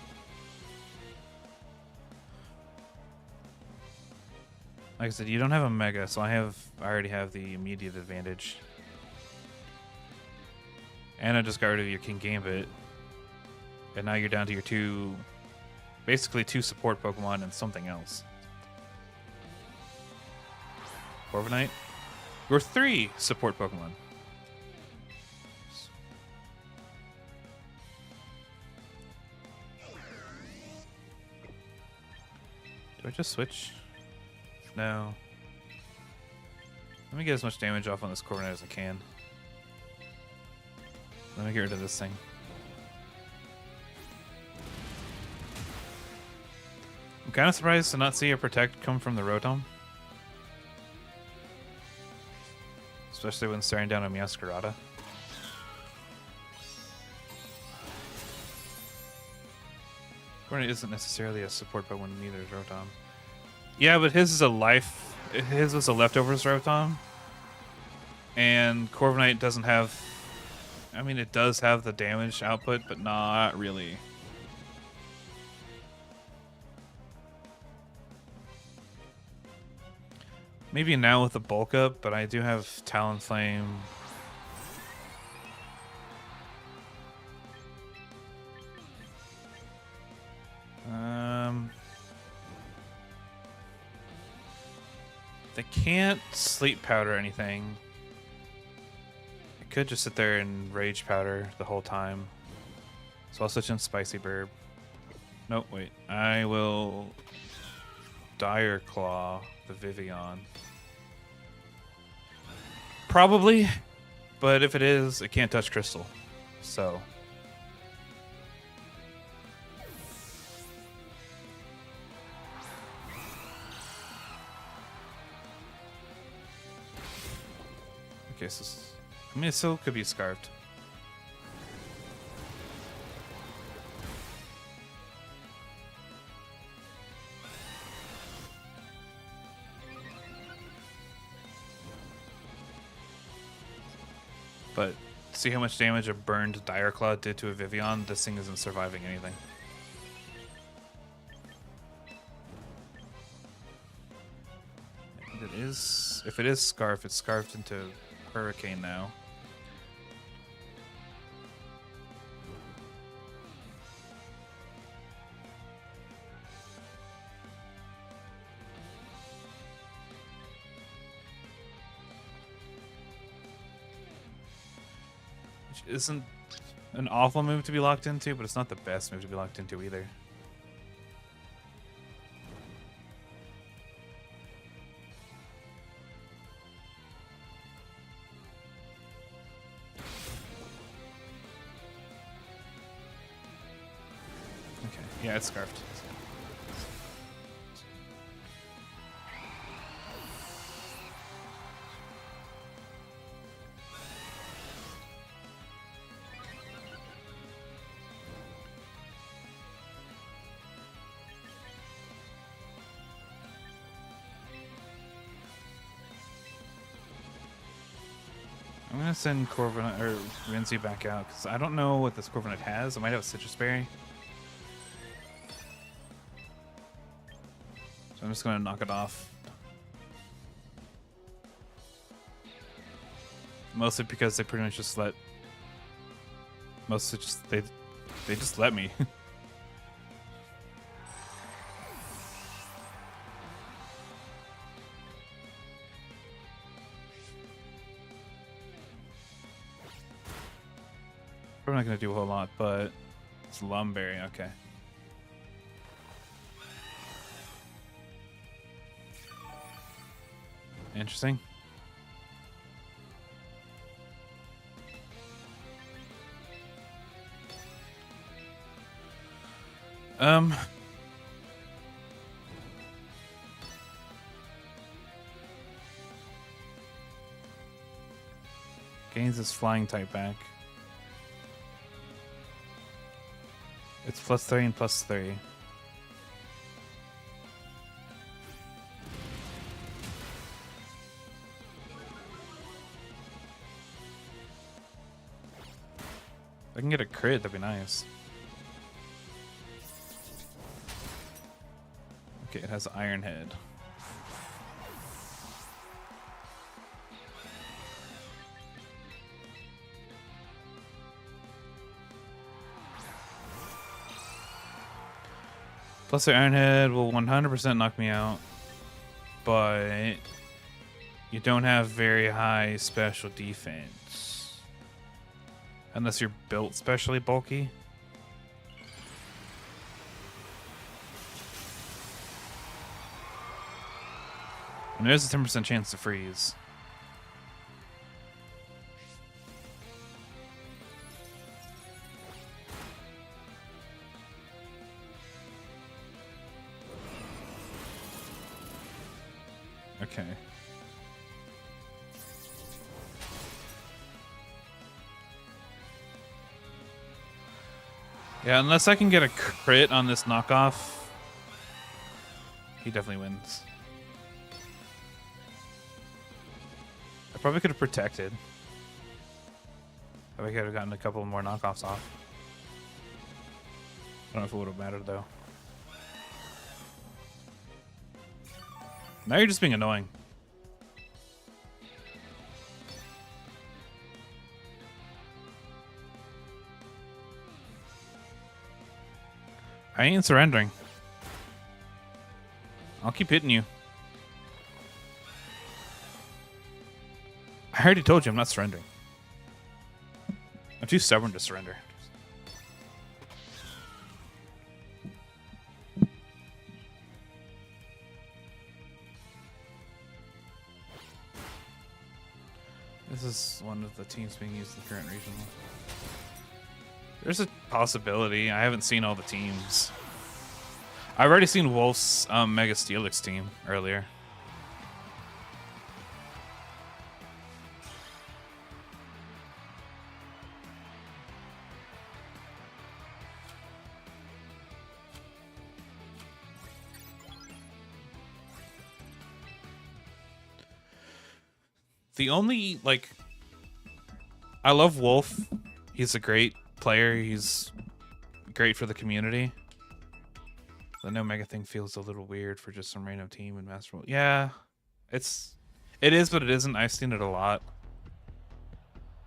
like I said, you don't have a Mega, so I already have the immediate advantage. And I just got rid of your King Gambit. And now you're down to your basically two support Pokemon and something else. Corviknight? Your 3 support Pokemon. Do I just switch? No. Let me get as much damage off on this Corviknight as I can. Let me get rid of this thing. I'm kind of surprised to not see a Protect come from the Rotom. Especially when staring down a Meowscarada. Corviknight isn't necessarily a support Pokemon, neither is Rotom. Yeah, but his is a life. His was a leftovers Rotom. And Corviknight doesn't have... I mean, it does have the damage output, but not really. Maybe now with the bulk up, but I do have Talonflame. They can't Sleep Powder anything. I could just sit there and Rage Powder the whole time. So I'll switch in Spicy Burb. Nope, wait. I will Dire Claw the Vivian. Probably, but if it is, it can't touch Crystal. So. Okay, so I mean, it still could be Scarfed. But see how much damage a burned Dire Claw did to a Vivian? This thing isn't surviving anything. And it is, if it is Scarf, it's Scarfed into Hurricane now. Which isn't an awful move to be locked into, but it's not the best move to be locked into either. Okay, yeah, it's Scarfed. I'm gonna send Corviknight or Rinsey back out because I don't know what this Corviknight has. It might have a Citrus Berry. So I'm just gonna knock it off. Mostly because they pretty much just let. Mostly just they just let me. I'm not going to do a whole lot, but it's Lumberry, okay. Interesting. Gains his flying type back. It's +3 and +3. I can get a crit, that'd be nice. Okay, it has Iron Head. Plus the Iron Head will 100% knock me out, but you don't have very high special defense. Unless you're built specially bulky. And there's a 10% chance to freeze. Okay. Yeah, unless I can get a crit on this knockoff, he definitely wins. I probably could have protected. I could have gotten a couple more knockoffs off. I don't know if it would have mattered though. Now you're just being annoying. I ain't surrendering. I'll keep hitting you. I already told you I'm not surrendering. I'm too stubborn to surrender. This is one of the teams being used in the current regional. There's a possibility. I haven't seen all the teams. I've already seen Wolf's Mega Steelix team earlier. The only, like, I love Wolf. He's a great player. He's great for the community. The no mega thing feels a little weird for just some random team in Master World. Yeah, it is, but it isn't. I've seen it a lot.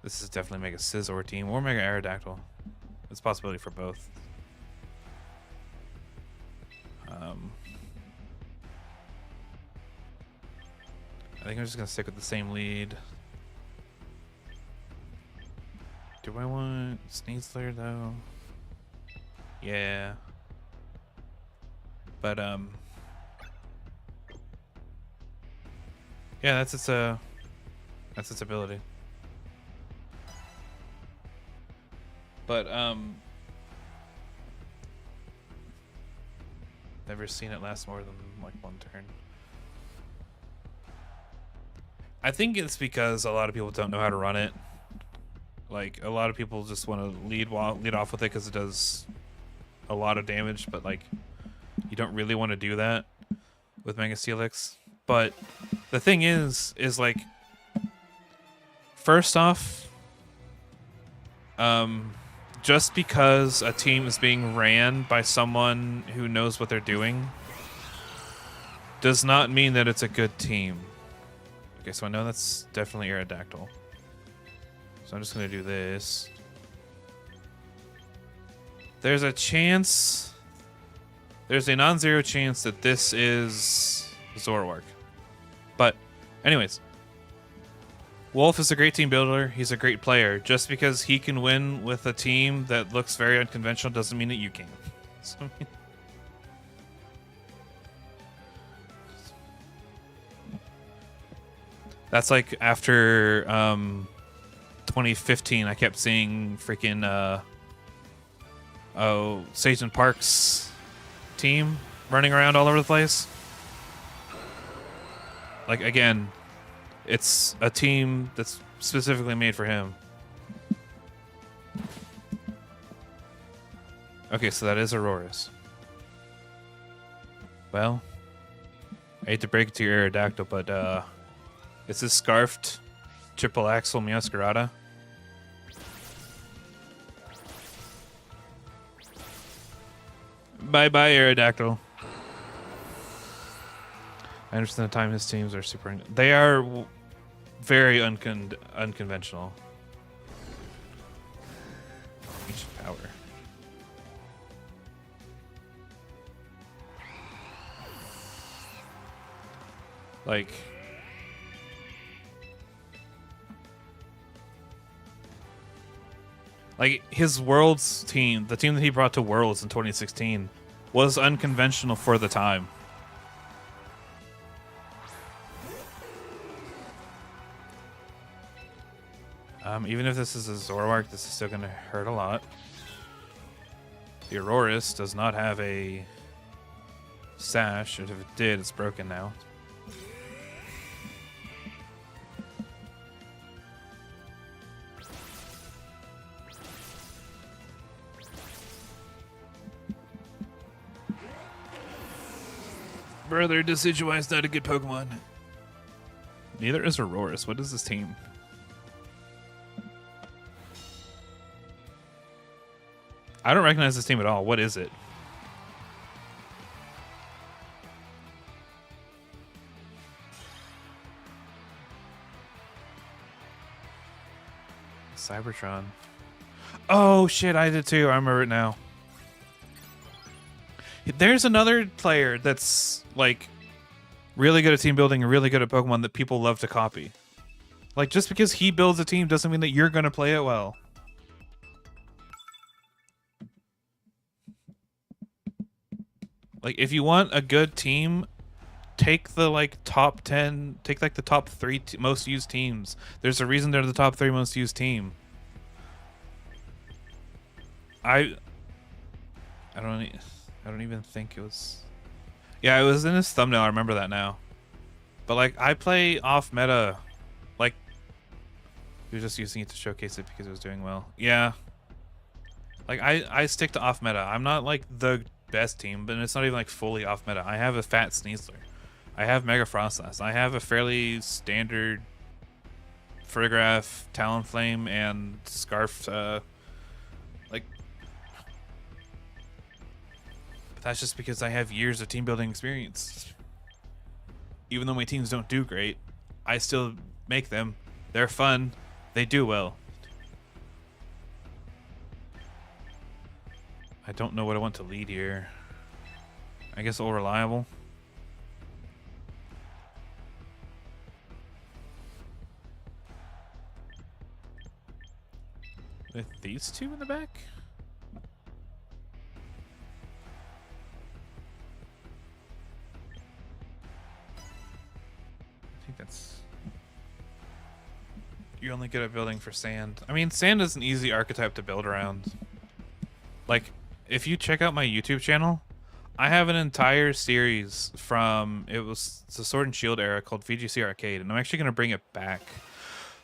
This is definitely Mega Scizor team or Mega Aerodactyl. It's a possibility for both. I think I'm just gonna stick with the same lead. Do I want Sneasler though? Yeah. But yeah, that's its ability. But never seen it last more than like one turn. I think it's because a lot of people don't know how to run it. Like, a lot of people just want to lead off with it because it does a lot of damage, but like, you don't really want to do that with Mega Steelix. But the thing is like, first off, just because a team is being ran by someone who knows what they're doing does not mean that it's a good team. Okay, so I know that's definitely Aerodactyl. So I'm just going to do this. There's a chance... There's a non-zero chance that this is Zoroark. But, anyways. Wolf is a great team builder. He's a great player. Just because he can win with a team that looks very unconventional doesn't mean that you can. So, I mean, that's like after 2015, I kept seeing freaking Satan Park's team running around all over the place. Like, again, it's a team that's specifically made for him. Okay, so that is Aurora's. Well, I hate to break it to your Aerodactyl, but it's this Scarfed Triple Axle Meowscarada. Bye-bye, Aerodactyl. I understand the time his teams are super... They are very unconventional. Ancient power. Like his Worlds team, the team that he brought to Worlds in 2016, was unconventional for the time. Even if this is a Zoroark, this is still going to hurt a lot. The Aurorus does not have a sash, and if it did, it's broken now. Brother, Decidueye's not a good Pokemon. Neither is Aurorus. What is this team? I don't recognize this team at all. What is it? Cybertron. Oh, shit, I did too. I remember it now. There's another player that's, like, really good at team building and really good at Pokemon that people love to copy. Like, just because he builds a team doesn't mean that you're going to play it well. Like, if you want a good team, take the, like, top 10... Take, like, the top 3 most used teams. There's a reason they're the top 3 most used team. I don't even think it was... Yeah, it was in his thumbnail. I remember that now. But, like, I play off meta. Like, he was just using it to showcase it because it was doing well. Yeah. Like, I stick to off meta. I'm not, like, the best team, but it's not even, like, fully off meta. I have a fat Sneasler. I have Mega Frostlass. I have a fairly standard Fertigraph, Talonflame, and Scarf, like... But that's just because I have years of team building experience. Even though my teams don't do great, I still make them. They're fun. They do well. I don't know what I want to lead here. I guess all reliable. With these two in the back? I think that's... You're only good at building for sand. I mean, sand is an easy archetype to build around. Like, if you check out my YouTube channel, I have an entire series from, it was the Sword and Shield era called VGC Arcade, and I'm actually going to bring it back,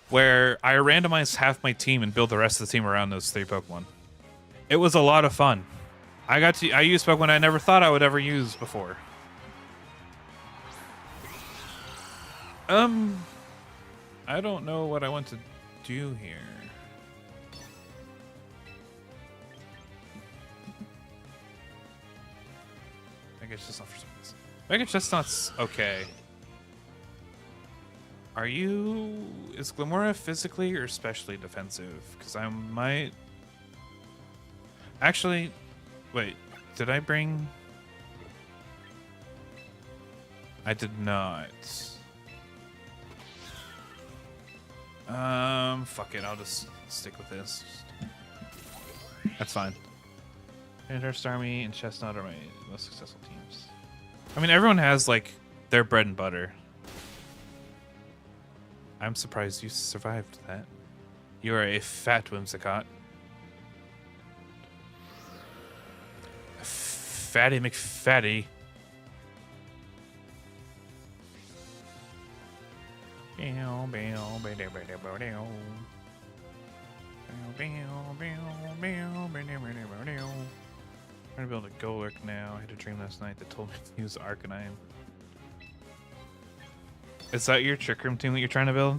where I randomized half my team and build the rest of the team around those 3 Pokemon. It was a lot of fun. I used Pokemon I never thought I would ever use before. I don't know what I want to do here. Mega Chestnut for some reason. Mega Chestnut's okay. Are you... Is Glimora physically or especially defensive? Because I might... Actually, wait. Did I bring... I did not. Fuck it. I'll just stick with this. That's fine. Starmie and Chestnut are my most successful teams. I mean, everyone has, like, their bread and butter. I'm surprised you survived that. You are a fat Whimsicott. A fatty McFatty. I'm trying to build a Golurk now. I had a dream last night that told me to use Arcanine. Is that your Trick Room team that you're trying to build?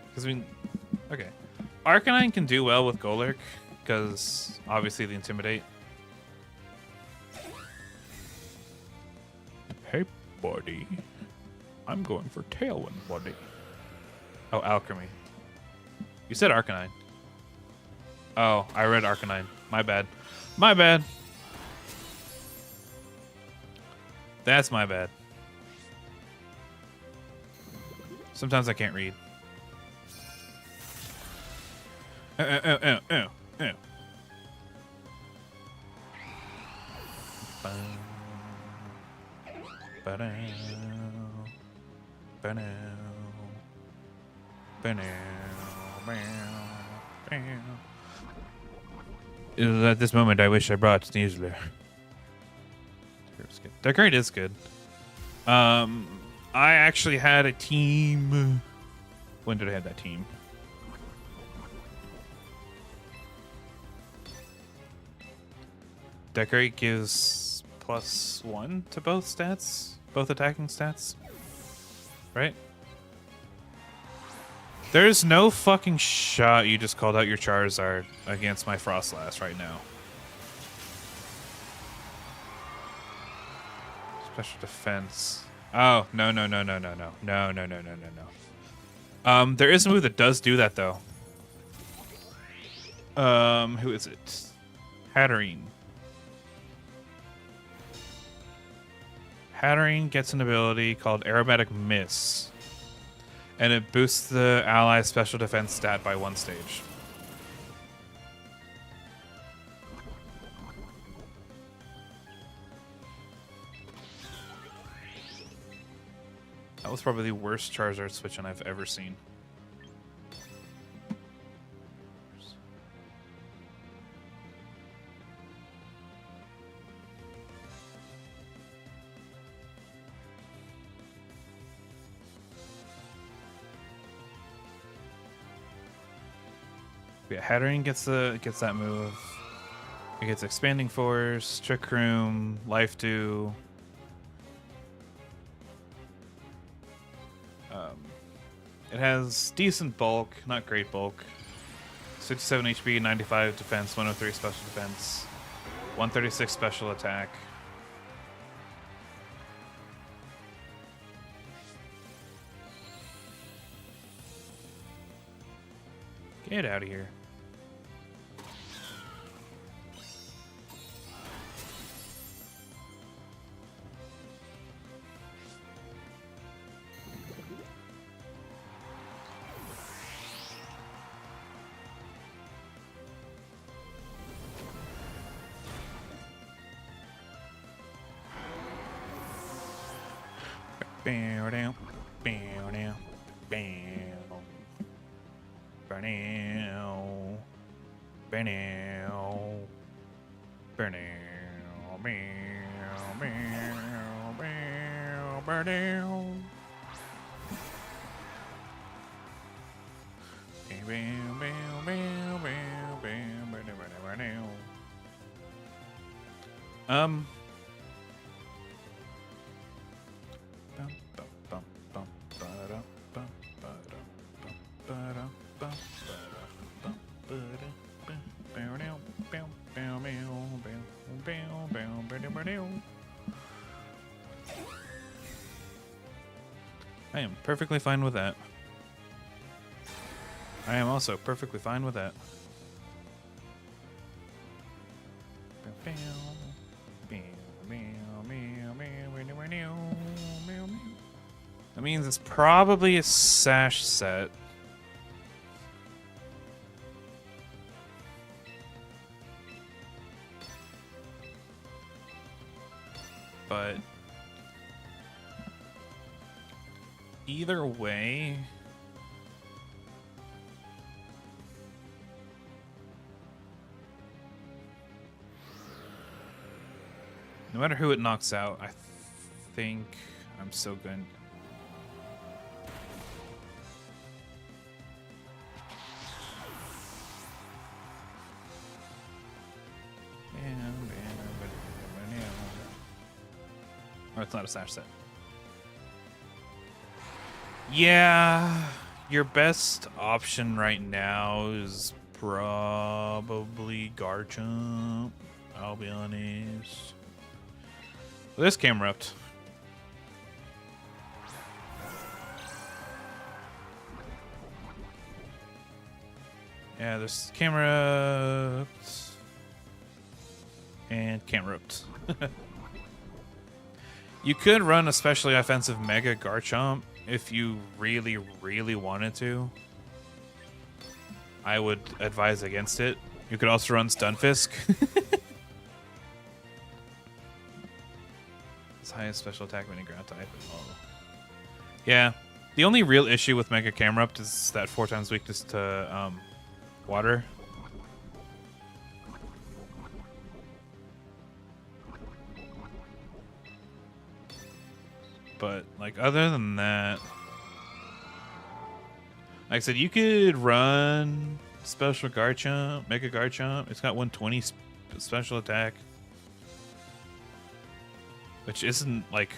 Because I mean, okay. Arcanine can do well with Golurk, because obviously the Intimidate. Hey, buddy. I'm going for Tailwind, buddy. Oh, Alchemy. You said Arcanine. Oh, I read Arcanine. My bad. My bad. That's my bad. Sometimes I can't read. At this moment, I wish I brought Sneasler. Decorate is good. I actually had a team. When did I have that team? Decorate gives +1 to both stats, both attacking stats, right? There's no fucking shot you just called out your Charizard against my Frostlass right now. Special defense. Oh, no. There is a move that does do that, though. Who is it? Hatterene. Hatterene gets an ability called Aerobatic Miss, and it boosts the ally's special defense stat by 1 stage. That was probably the worst Charizard switch-in I've ever seen. Yeah, Hatterene gets that move. It gets Expanding Force, Trick Room, Life Dew. It has decent bulk, not great bulk. 67 HP, 95 defense, 103 special defense, 136 special attack. Get out of here. Bow down, bow down, bow. Bow down, bow down, bow down, bow down. I am perfectly fine with that. I am also perfectly fine with that. That means it's probably a Sash set. But either way, no matter who it knocks out, I think I'm so good. Or it's not a Sash set. Yeah, Your best option right now is probably Garchomp. I'll be honest. Well, this camera upped. Yeah, this camera upped. And camera upped. You could run especially offensive Mega Garchomp if you really, really wanted to. I would advise against it. You could also run Stunfisk. Its highest special attack when you ground type. Oh. Yeah. The only real issue with Mega Camerupt is that 4 times weakness to water. But like other than that, like I said, you could run special Garchomp, Mega Garchomp. It's got 120 special attack, which isn't like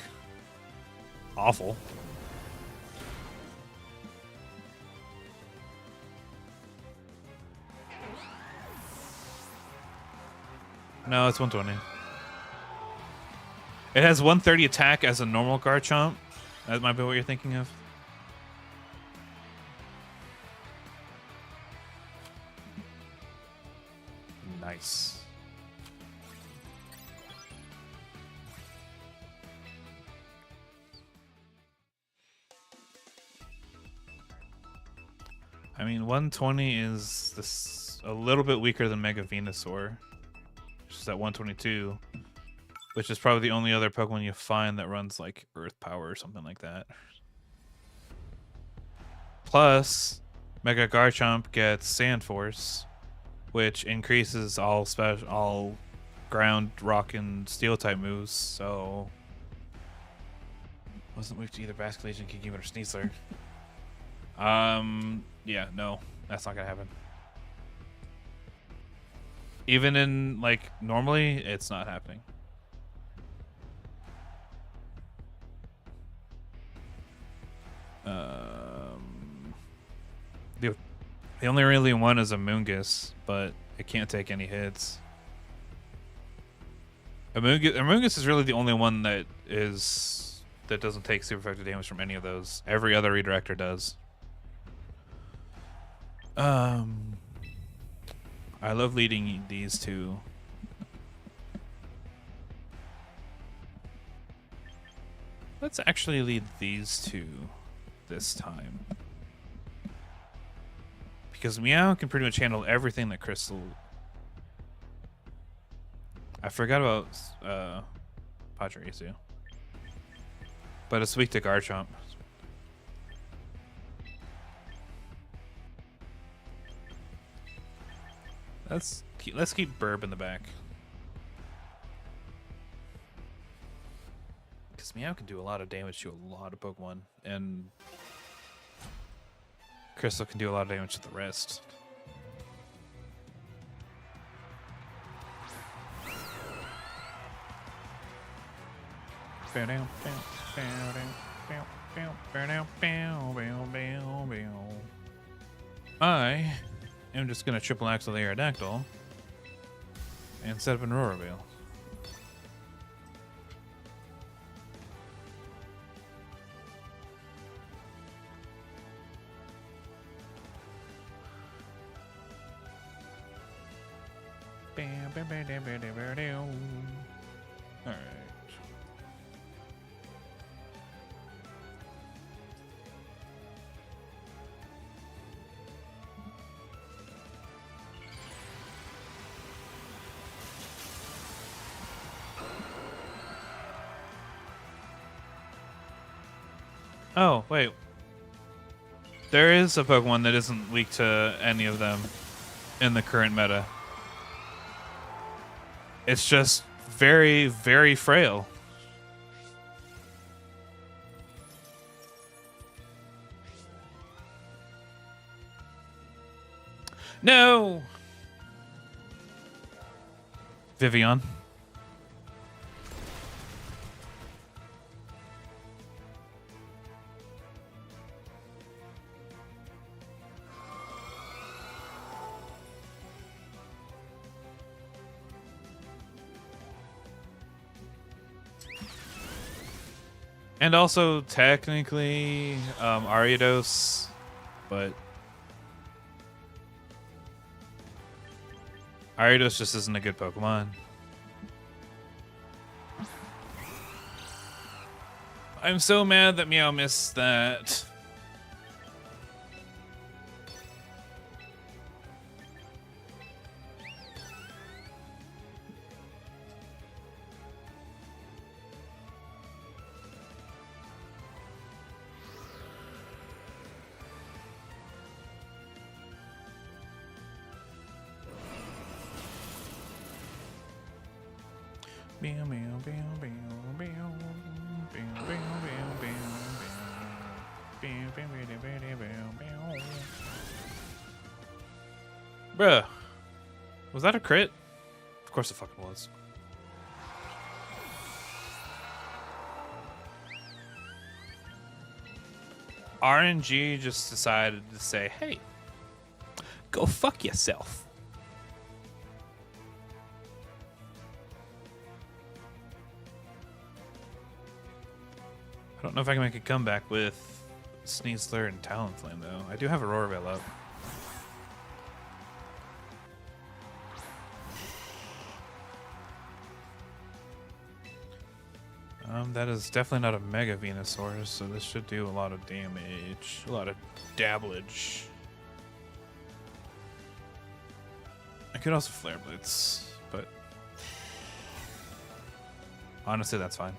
awful. No, it's 120. It has 130 attack as a normal Garchomp. That might be what you're thinking of. Nice. I mean, 120 is this a little bit weaker than Mega Venusaur, which is at 122, which is probably the only other Pokemon you find that runs like Earth Power or something like that. Plus, Mega Garchomp gets Sand Force, which increases all ground, rock, and steel type moves. So, wasn't weak to either Basculation, Kikimon, or Sneasler. Yeah, no, that's not gonna happen. Even in like normally, it's not happening. The only really one is a Moongus, but it can't take any hits. Amoonguss is really the only one that doesn't take super effective damage from any of those. Every other redirector does. I love leading these two. Let's actually lead these two this time. Because Meow can pretty much handle everything that Crystal... I forgot about Pachirisu. But it's weak to Garchomp. Let's keep Burb in the back. Because Meow can do a lot of damage to a lot of Pokemon, and Crystal can do a lot of damage to the rest. I am just gonna triple axle the Aerodactyl and set up an Aurora Veil. All right. Oh, wait. There is a Pokemon that isn't weak to any of them in the current meta. It's just very, very frail. No! Vivian. And also, technically, Ariados, but Ariados just isn't a good Pokemon. I'm so mad that Meow missed that. Bruh, was that a crit? Of course it fucking was. RNG just decided to say, hey, go fuck yourself. I don't know if I can make a comeback with Sneasler and Talonflame, though. I do have Aurora Veil up. That is definitely not a Mega Venusaur, so this should do a lot of damage. A lot of dabblage. I could also Flare Blitz, but honestly, that's fine.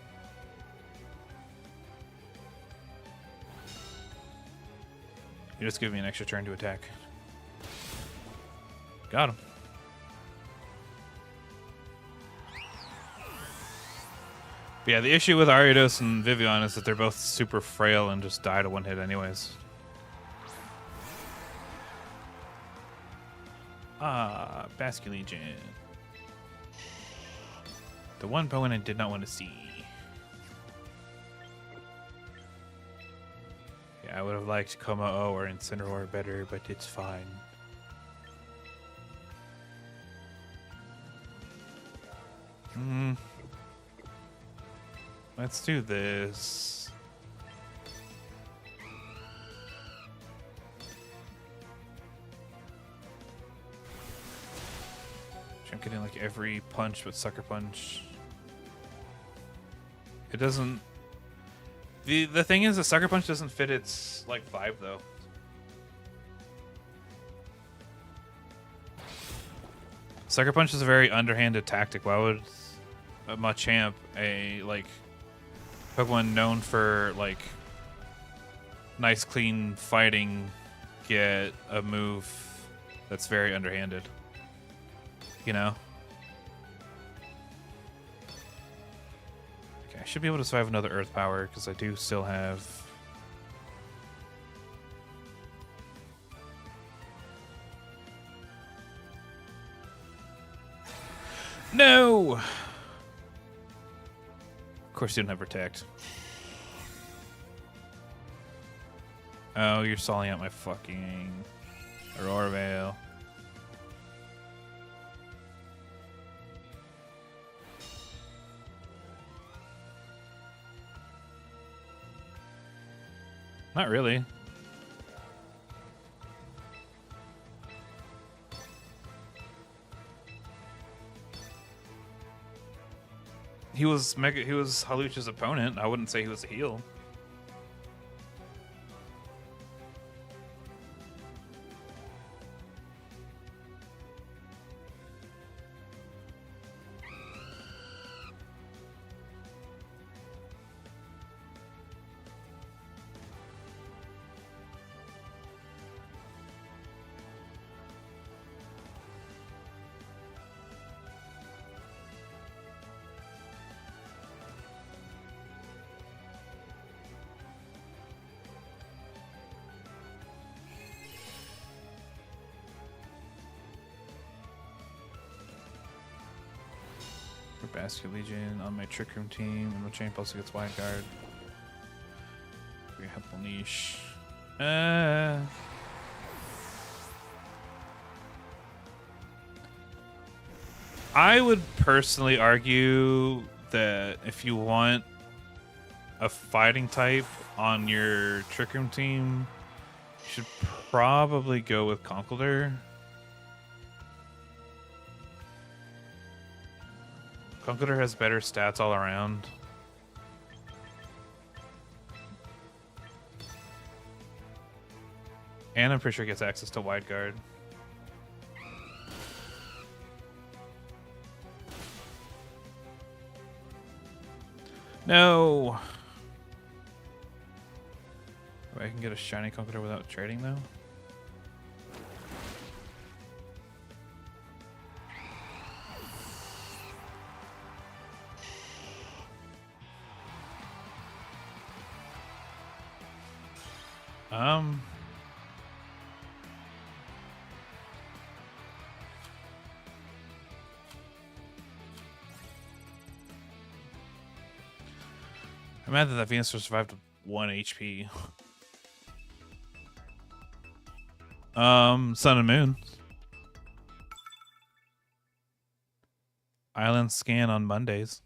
You just give me an extra turn to attack. Got him. But yeah, the issue with Ariados and Vivian is that they're both super frail and just die to one hit anyways. Ah, Basculegion. The one Pokemon I did not want to see. Yeah, I would have liked Kommo-o or Incineroar better, but it's fine. Let's do this. I'm getting like every punch but Sucker Punch. It doesn't. The thing is, the Sucker Punch doesn't fit its like vibe though. Sucker Punch is a very underhanded tactic. Why would a Machamp, a like Pokemon known for like nice clean fighting, get a move that's very underhanded? You know? Okay, I should be able to survive another Earth Power because I do still have. No! Of course you don't have Protect. Oh, you're stalling out my fucking Aurora Veil. Not really. He was Haluch's opponent. I wouldn't say he was a heel. Basculegion on my Trick Room team, and Machamp also gets Wide Guard. We have Niche. I would personally argue that if you want a fighting type on your Trick Room team, you should probably go with Conkeldurr. Conkeldurr has better stats all around. And I'm pretty sure it gets access to Wide Guard. No! Oh, I can get a shiny Conkeldurr without trading, though? I'm mad that Venusaur survived with 1 HP. Sun and Moon. Island scan on Mondays.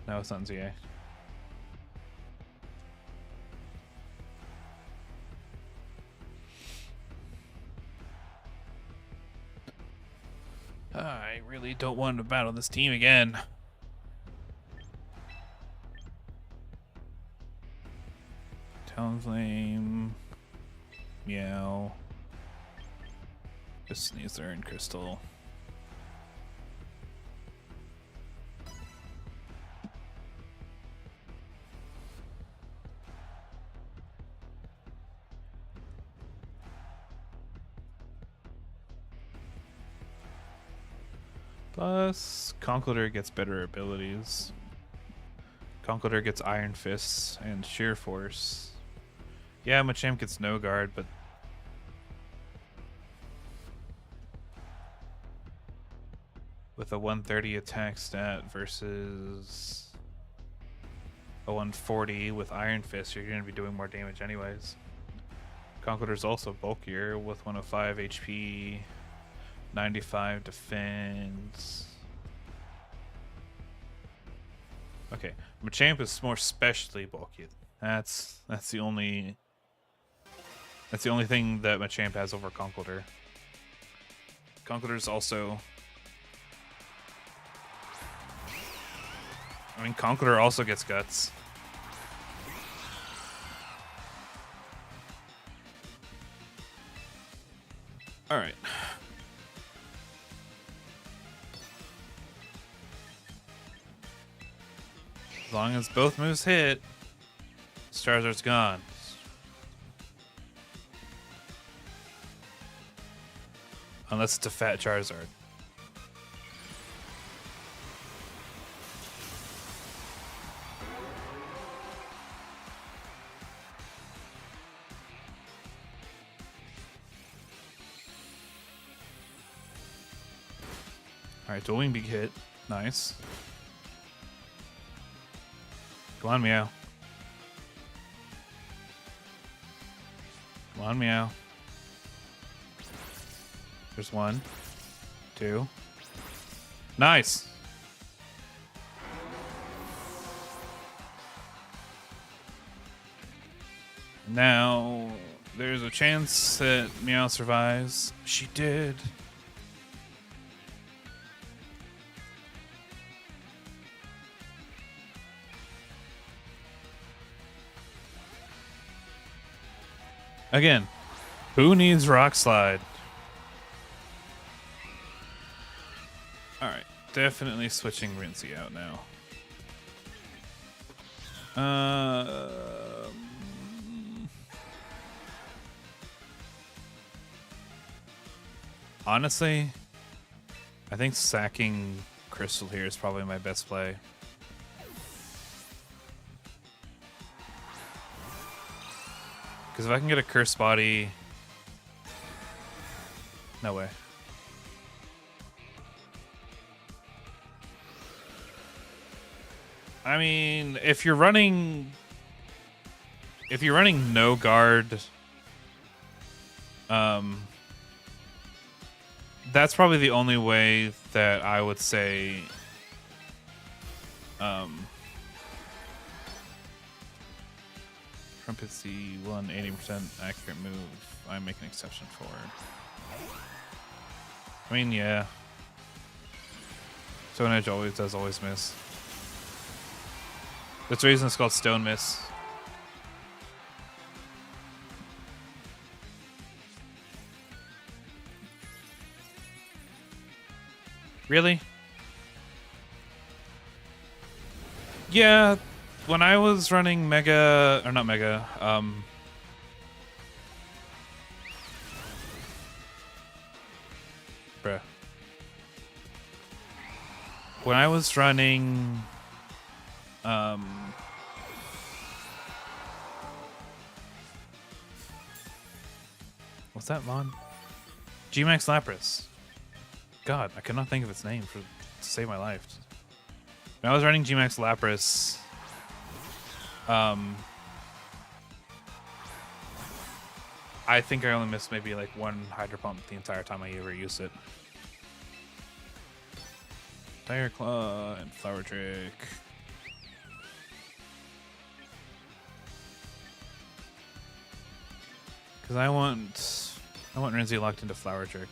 No, it's not ZA. I really don't want to battle this team again. Talonflame. Meow. Just Sneasler and Crystal. Plus, Conkeldurr gets better abilities. Conkeldurr gets Iron Fists and Sheer Force. Yeah, Machamp gets no guard, but with a 130 attack stat versus a 140 with Iron Fist, you're going to be doing more damage anyways. Conkeldurr's also bulkier with 105 HP. 95 defense. Okay, Machamp is more specially bulky. That's the only thing that Machamp has over Conkeldurr. Conkeldurr's also, I mean, Conkeldurr also gets guts. All right. As long as both moves hit, Charizard's gone. Unless it's a fat Charizard. Alright, dual wing beak hit. Nice. Come on, Meow. Come on, Meow. There's 1, 2. Nice. Now, there's a chance that Meow survives. She did. Again, who needs Rock Slide? Alright, definitely switching Rinsey out now. Honestly, I think sacking Crystal here is probably my best play. Because if I can get a Curse Body... No way. I mean, if you're running no guard That's probably the only way that I would say Trumpet's the 180% accurate move I make an exception for. I mean, yeah. Stone Edge always miss. That's the reason it's called Stone Miss. Really? Yeah, when I was running Mega, or not Mega, bruh. When I was running, what's that mod? G-Max Lapras. God, I could not think of its name to save my life. When I was running G-Max Lapras, I think I only missed maybe like one Hydro Pump the entire time I ever used it. Tire Claw and Flower Trick. Because I want Renzi locked into Flower Trick.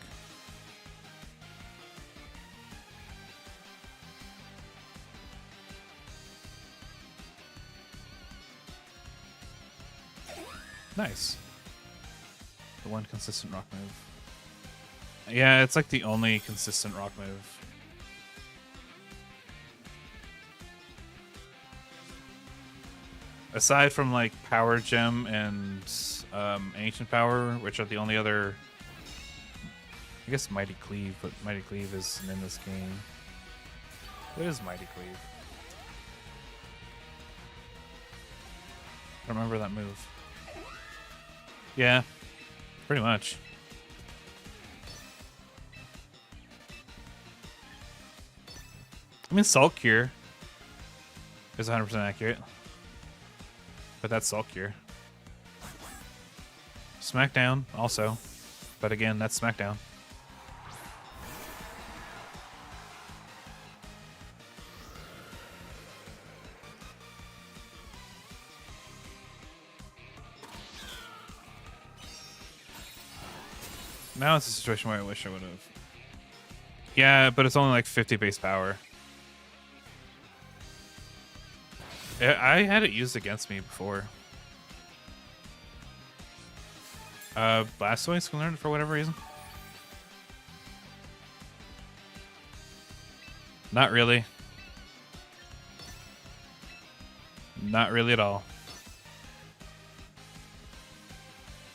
Nice. The one consistent rock move. Yeah, it's like the only consistent rock move. Aside from like Power Gem and Ancient Power, which are the only other... I guess Mighty Cleave, but Mighty Cleave isn't in this game. What is Mighty Cleave? I don't remember that move. Yeah, pretty much. I mean, Salt Cure is 100% accurate. But that's Salt Cure. Smackdown, also. But again, that's Smackdown. Now it's a situation where I wish I would have. Yeah, but it's only like 50 base power. I had it used against me before. Blastoise can learn it for whatever reason. Not really. Not really at all.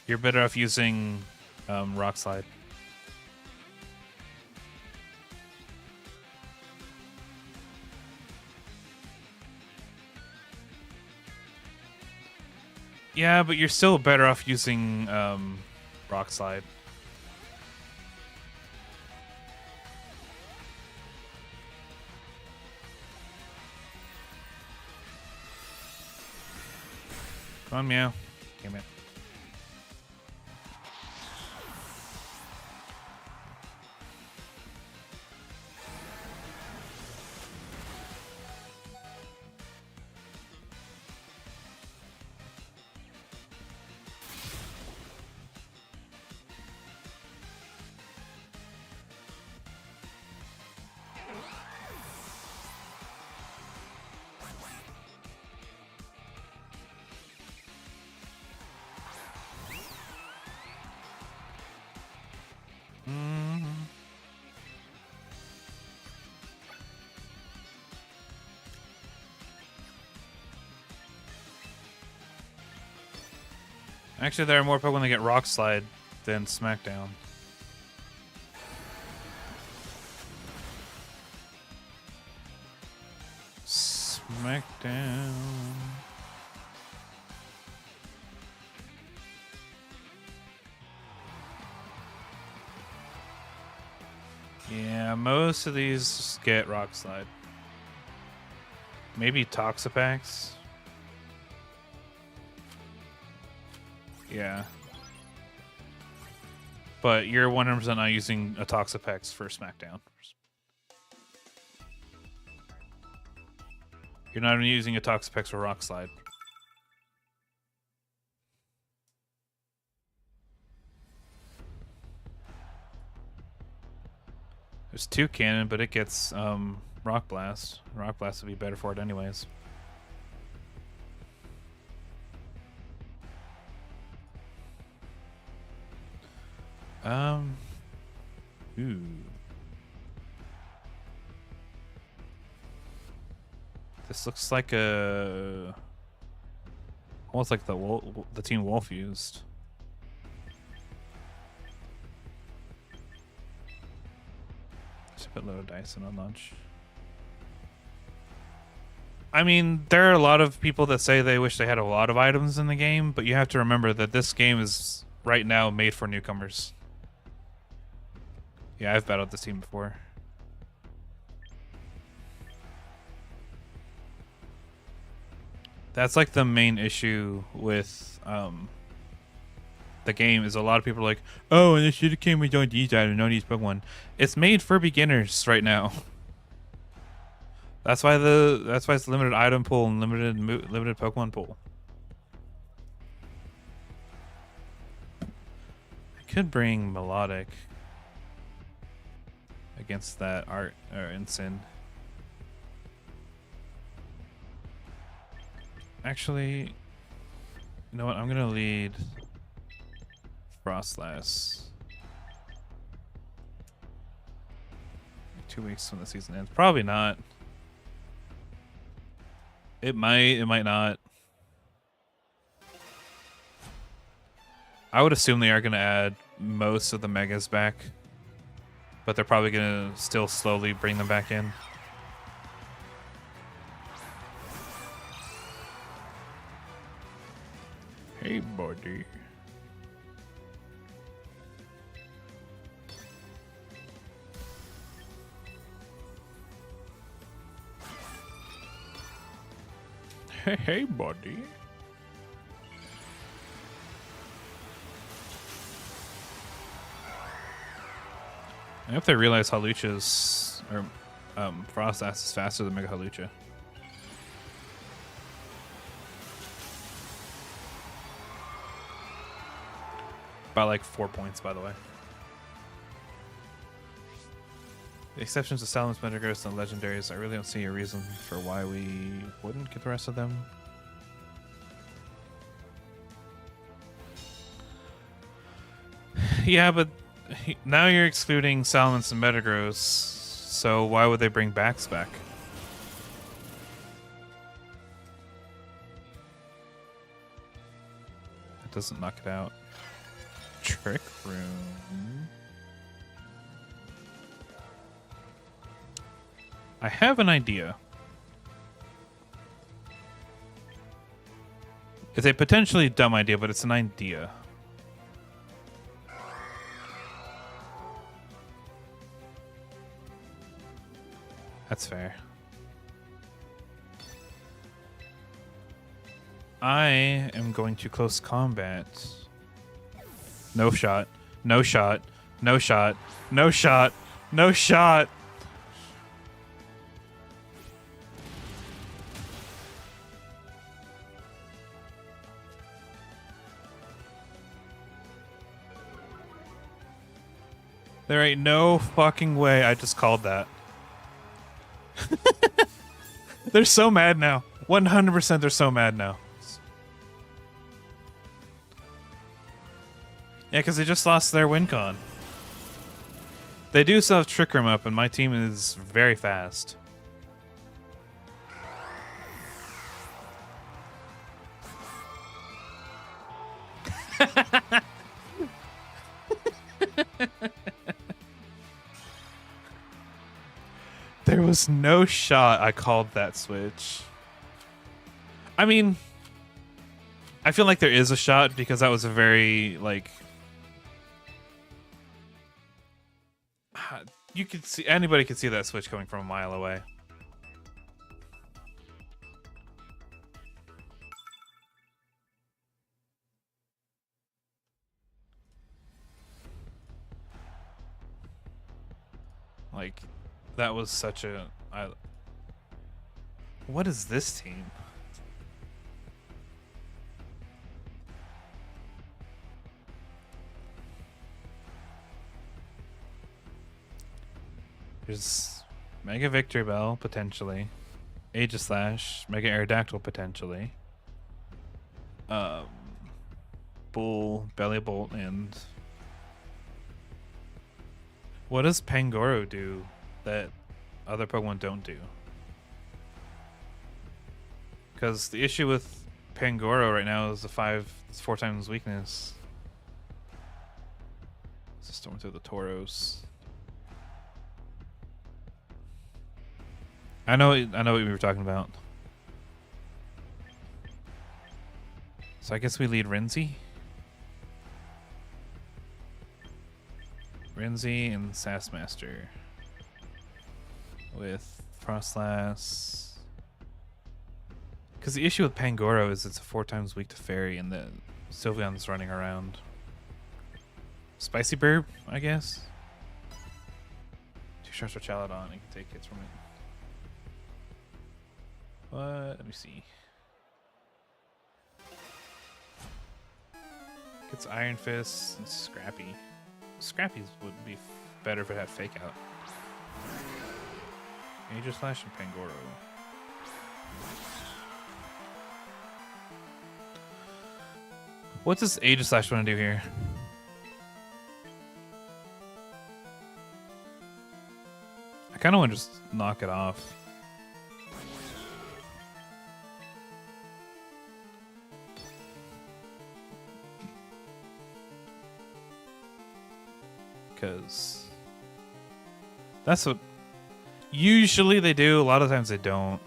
You're better off using Rock Slide. Yeah, but you're still better off using Rock Slide. Come on, Meow. Damn it. Actually, there are more Pokemon that get Rock Slide than Smackdown. Smackdown. Yeah, most of these get Rock Slide. Maybe Toxapex. Yeah. But you're 100% not using a Toxapex for SmackDown. You're not even using a Toxapex for Rock Slide. There's 2 cannon, but it gets Rock Blast. Rock Blast would be better for it anyways. Ooh. This looks like almost like the Team Wolf used. Just put low dice and unlaunch. I mean, there are a lot of people that say they wish they had a lot of items in the game, but you have to remember that this game is right now made for newcomers. Yeah, I've battled this team before. That's like the main issue with the game is a lot of people are like, oh, and this should have came with don't use items, don't use Pokemon. It's made for beginners right now. That's why it's limited item pool and limited Pokemon pool. I could bring Melodic against that Art or Ensign. Actually, you know what? I'm gonna lead Frostlass. 2 weeks when the season ends. Probably not. It might not. I would assume they are gonna add most of the Megas back, but they're probably gonna still slowly bring them back in. Hey, buddy. Hey, buddy. I hope they realize Halucha's or Frostlass is faster than Mega Halucha. By like 4 points, by the way. The exceptions to Salamence, Metagross, and Legendaries, I really don't see a reason for why we wouldn't get the rest of them. Yeah, but now you're excluding Salamence and Metagross, so why would they bring Bax back? That doesn't knock it out. Trick Room. I have an idea. It's a potentially dumb idea, but it's an idea. That's fair. I am going to close combat. No shot. No shot. No shot. No shot. No shot. There ain't no fucking way I just called that. They're so mad now. 100% they're so mad now. Yeah, because they just lost their win con. They do still have Trick Room up, and my team is very fast. There was no shot I called that switch. I mean, I feel like there is a shot because that was a very, like... You could see, anybody could see that switch coming from a mile away. Like, that was such a... what is this team? There's Mega Victory Bell, potentially. Aegislash, Mega Aerodactyl, potentially. Bull, Belly Bolt, and... what does Pangoro do that other Pokemon don't do? Because the issue with Pangoro right now is it's 4 times weakness. Let's just storm through the Tauros. I know what we were talking about. So I guess we lead Renzi. Renzi and Sassmaster. With Frostlass. Because the issue with Pangoro is it's a 4 times weak to Fairy and the Sylveon's running around. Spicy Burb, I guess. 2 shots for Chaladon, you can take hits from it. What? Let me see. Gets Iron Fist and Scrappy. Scrappy's would be better if it had Fake Out. Aegislash and Pangoro. What's this Aegislash want to do here? I kind of want to just knock it off. Because that's what usually they do. A lot of times they don't.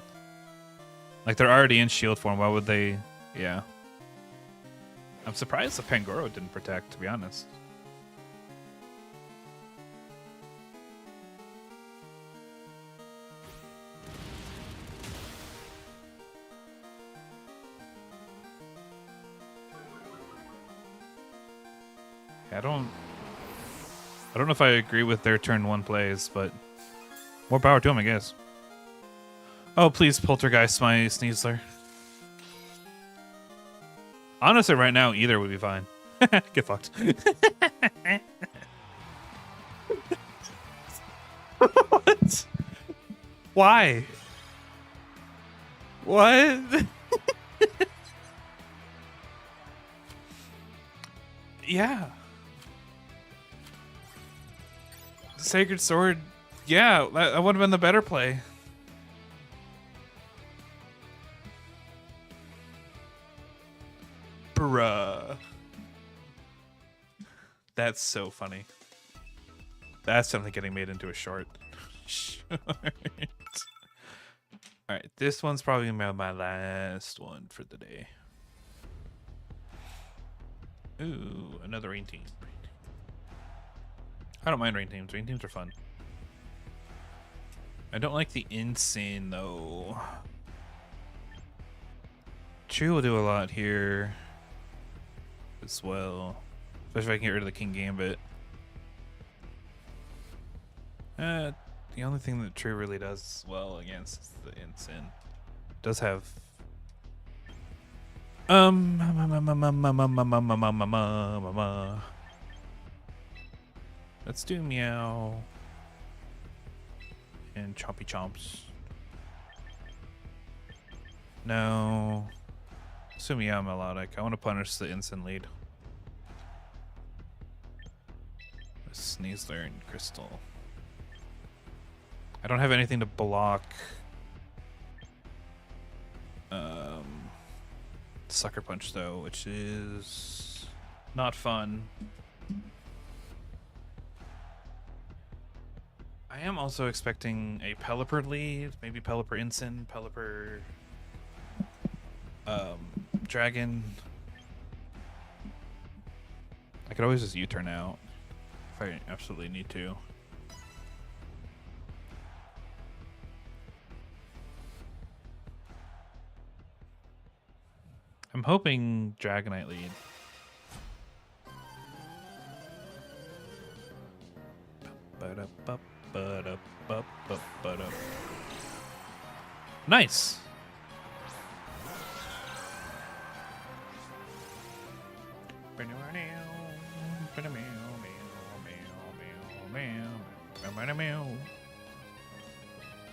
Like, they're already in shield form. Why would they? Yeah. I'm surprised the Pangoro didn't protect, to be honest. I don't know if I agree with their turn 1 plays, but more power to them, I guess. Oh, please Poltergeist my Sneasler. Honestly, right now, either would be fine. Get fucked. What? Why? What? Yeah. Sacred Sword, yeah, that would have been the better play. Bruh. That's so funny. That's something getting made into a short. Alright, this one's probably gonna be my last one for the day. Ooh, another rain team. I don't mind rain teams. Rain teams are fun. I don't like the Insane, though. Tree will do a lot here as well. Especially if I can get rid of the King Gambit. The only thing that Tree really does well against is the Insane. Does have... Let's do Meow and Chompy Chomps. No. Let's do Meow Melodic. I want to punish the instant lead. Sneasler and Crystal. I don't have anything to block Sucker Punch though, which is not fun. I am also expecting a Pelipper lead, maybe Pelipper Ensign, Pelipper Dragon. I could always just U-turn out if I absolutely need to. I'm hoping Dragonite lead. Nice.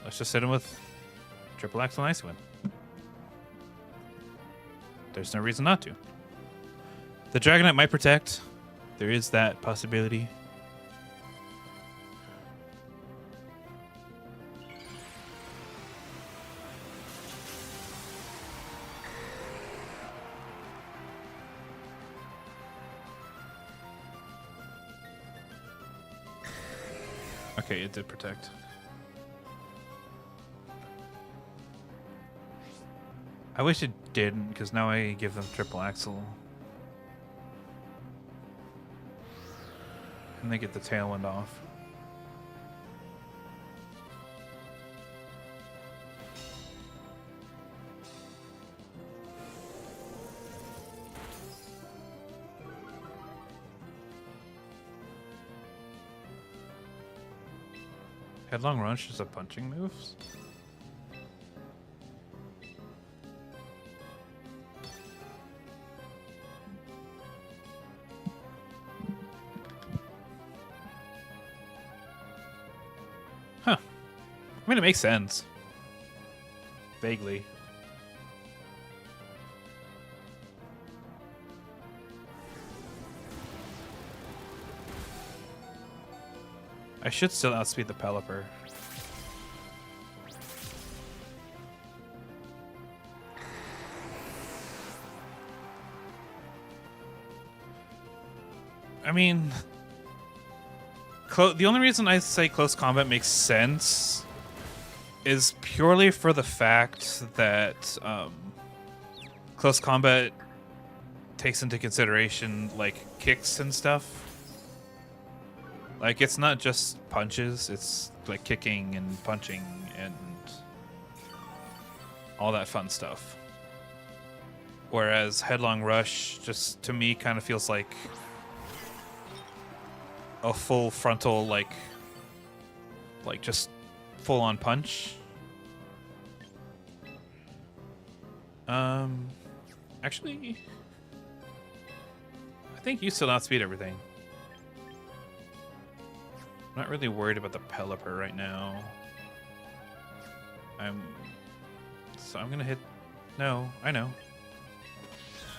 Let's just hit him with triple X and Icy Wind. There's no reason not to. The Dragonite might protect. There is that possibility. Okay, it did protect. I wish it didn't, because now I give them triple axle. And they get the tailwind off. Headlong Rush is a punching moves? Huh. I mean, it makes sense. Vaguely. I should still outspeed the Pelipper. I mean, the only reason I say close combat makes sense is purely for the fact that close combat takes into consideration like kicks and stuff. Like, it's not just punches, it's like kicking and punching and all that fun stuff. Whereas Headlong Rush just to me kind of feels like a full frontal, like just full on punch. Actually, I think you still outspeed everything. I'm not really worried about the Pelipper right now. So I'm gonna hit. No, I know.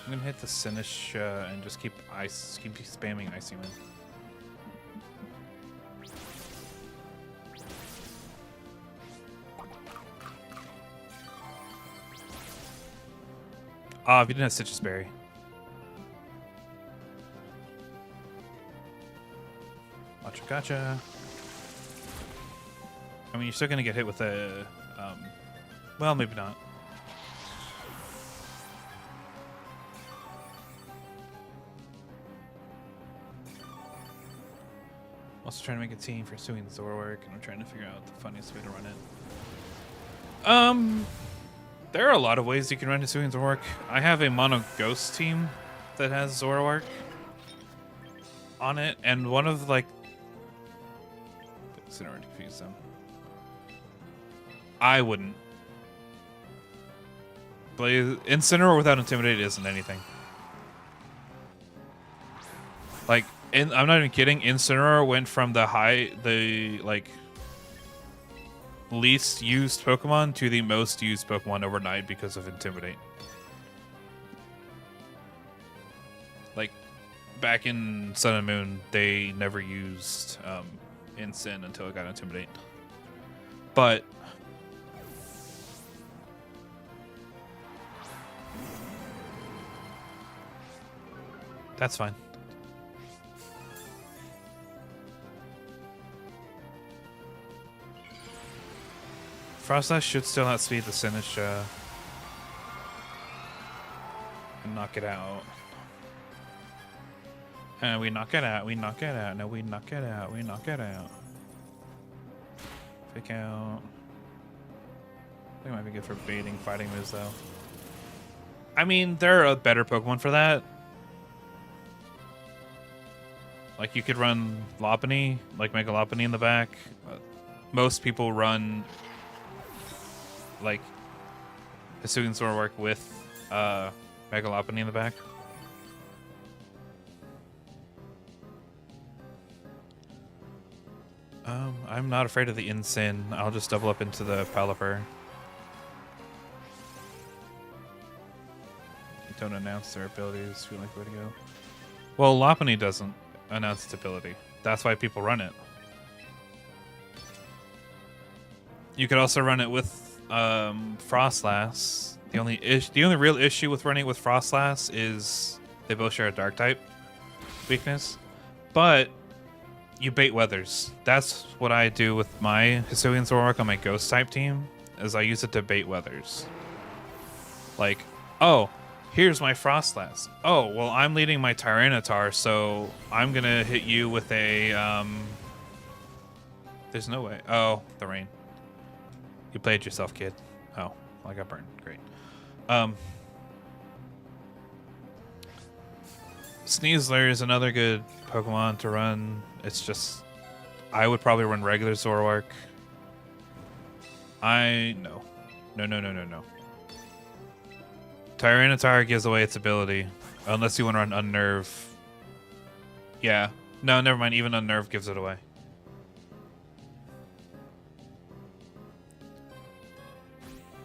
I'm gonna hit the Sinish and just keep spamming Icy Wind. Ah, if you didn't have Citrus Berry. Gotcha. I mean, you're still gonna get hit with a, well, maybe not. Also trying to make a team for doing the Zoroark, and I'm trying to figure out the funniest way to run it. There are a lot of ways you can run Hisuian Zoroark. I have a mono ghost team that has Zoroark on it, and one of like Incineroar to confuse them. I wouldn't. Incineroar without Intimidate isn't anything. Like, I'm not even kidding. Incineroar went from the like least used Pokemon to the most used Pokemon overnight because of Intimidate. Like, back in Sun and Moon, they never used Incin until it got Intimidate. But that's fine. Froslash should still outspeed the Sinish and knock it out. And we knock it out, we knock it out, no, we knock it out, we knock it out. Pick out. I think it might be good for baiting fighting moves, though. I mean, there are better Pokemon for that. Like, you could run Lopunny, like Mega Lopunny in the back. But most people run like Hisuian Zoroark with Megalopony in the back. I'm not afraid of the Incin. I'll just double up into the Pelipper. Don't announce their abilities. Feel like the way to go. Well, Lopunny doesn't announce its ability. That's why people run it. You could also run it with Frostlass. The only real issue with running it with Frostlass is they both share a Dark type weakness, but you bait weathers. That's what I do with my Hisuian Zoroark on my Ghost type team. Is I use it to bait weathers. Like, oh, here's my Frostlass. Oh, well, I'm leading my Tyranitar, so I'm gonna hit you with a There's no way. Oh, the rain. You played yourself, kid. Oh, well, I got burned. Great. Sneasler is another good Pokemon to run. It's just, I would probably run regular Zoroark. No. Tyranitar gives away its ability, unless you want to run Unnerve. Yeah. No, never mind. Even Unnerve gives it away.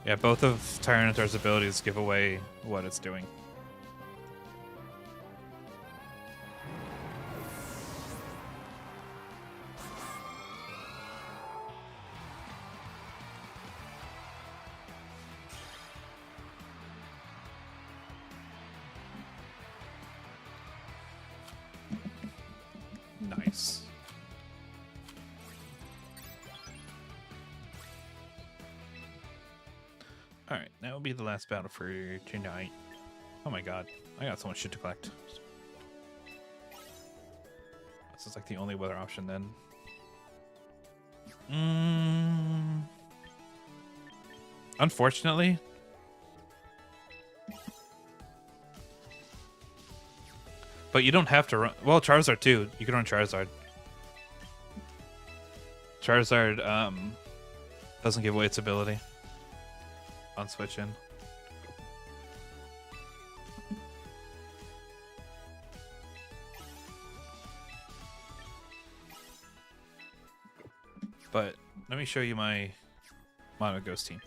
Yeah, both of Tyranitar's abilities give away what it's doing. Nice. Alright, that will be the last battle for tonight. Oh my god, I got so much shit to collect. This is like the only weather option then. Unfortunately. But you don't have to run... Well, Charizard too. You can run Charizard. Charizard doesn't give away its ability on switch in. But let me show you my Mono Ghost team.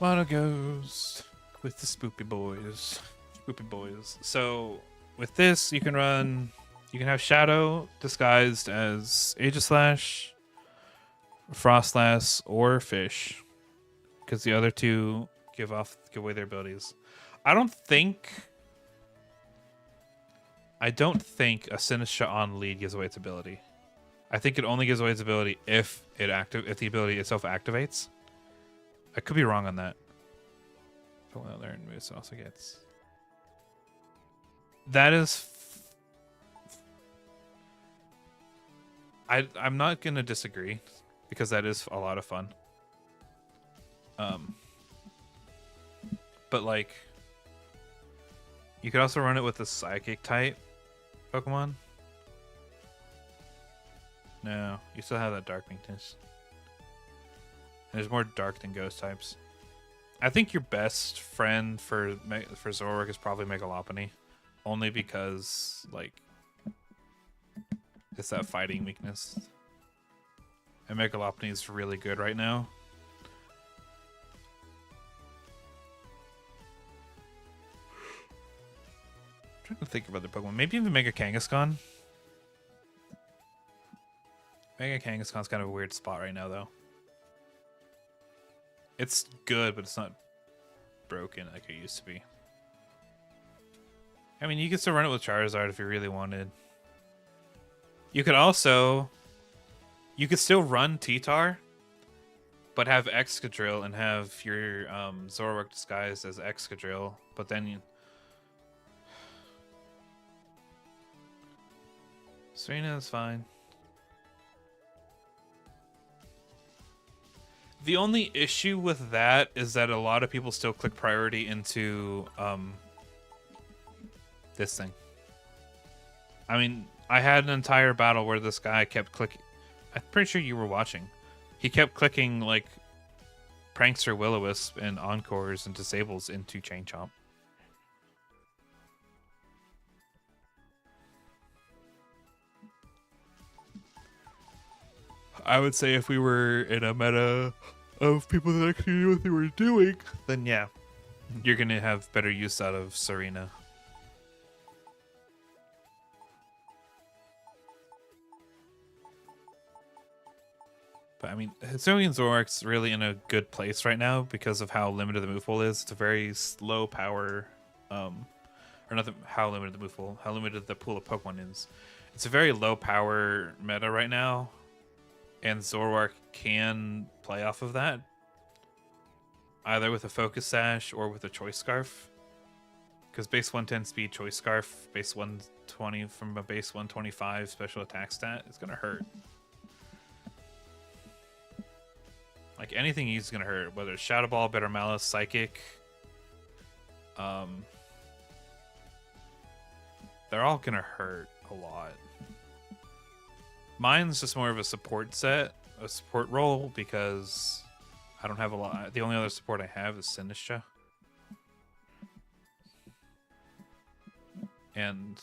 Mono Ghost with the spoopy boys. Spoopy boys. So with this, you can have Shadow disguised as Aegislash, Frostlass, or Fish, because the other two give away their abilities. I don't think a Sinistcha on lead gives away its ability. I think it only gives away its ability if the ability itself activates. I could be wrong on that. Well, there it also gets. That is. I'm not gonna disagree, because that is a lot of fun. But like, you could also run it with the Psychic type Pokemon. No, you still have that Dark weakness. And there's more Dark than Ghost types. I think your best friend for Zoroark is probably Megalopony, only because like it's that fighting weakness. And Megalopony is really good right now. I'm trying to think of other Pokemon. Maybe even Mega Kangaskhan. Mega Kangaskhan's kind of a weird spot right now, though. It's good, but it's not broken like it used to be. I mean, you could still run it with Charizard if you really wanted. You could still run T-Tar, but have Excadrill and have your Zoroark disguised as Excadrill, but then Serena is fine. The only issue with that is that a lot of people still click priority into this thing. I mean, I had an entire battle where this guy kept clicking. I'm pretty sure you were watching. He kept clicking like Prankster Will-O-Wisp and Encores and Disables into Chain Chomp. I would say if we were in a meta of people that actually knew what they were doing, then yeah, you're going to have better use out of Serena. But I mean, Hisuian Zoroark's really in a good place right now because of how limited the move pool is. It's a very slow power, or not how limited the move pool, how limited the pool of Pokemon is. It's a very low power meta right now, and Zoroark can play off of that, either with a Focus Sash or with a Choice Scarf. Because base 110 speed Choice Scarf, base 120 from a base 125 special attack stat is gonna hurt. Like anything he's gonna hurt, whether it's Shadow Ball, Bitter Malice, Psychic. They're all gonna hurt a lot. Mine's just more of a support role, because I don't have a lot. The only other support I have is Sinistra. And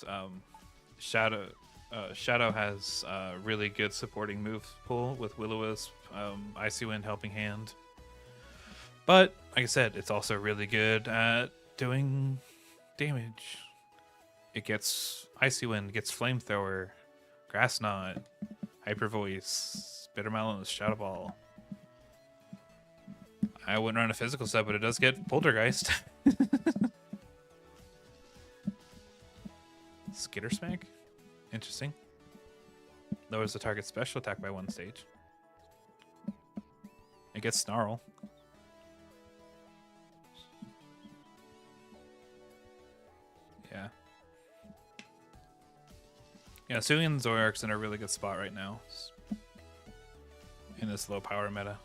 Shadow has really good supporting move pool with Will-O-Wisp, Icy Wind, Helping Hand. But like I said, it's also really good at doing damage. It gets Icy Wind, gets Flamethrower, Grass Knot, Hyper Voice, Bitter Melon, Shadow Ball. I wouldn't run a physical set, but it does get Poltergeist. Skitter Smack? Interesting. Lowers the target's special attack by 1 stage. It gets Snarl. Yeah. Yeah, Hisuian Zoroark's in a really good spot right now in this low power meta.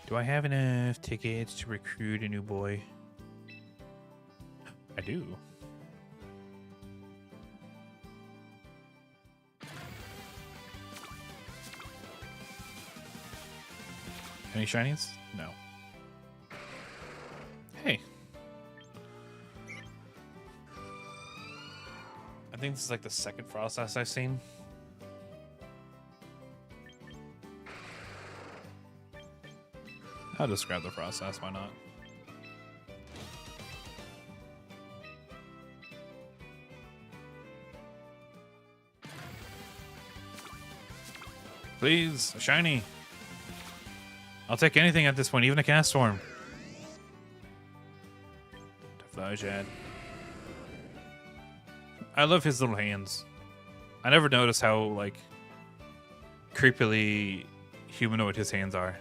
Do I have enough tickets to recruit a new boy? I do. Any shinies? No. Hey. I think this is like the second Froslass I've seen. I'll just grab the Froslass, why not? Please, a shiny. I'll take anything at this point, even a Cast Storm. Typhlosion. I love his little hands. I never noticed how, like, creepily humanoid his hands are.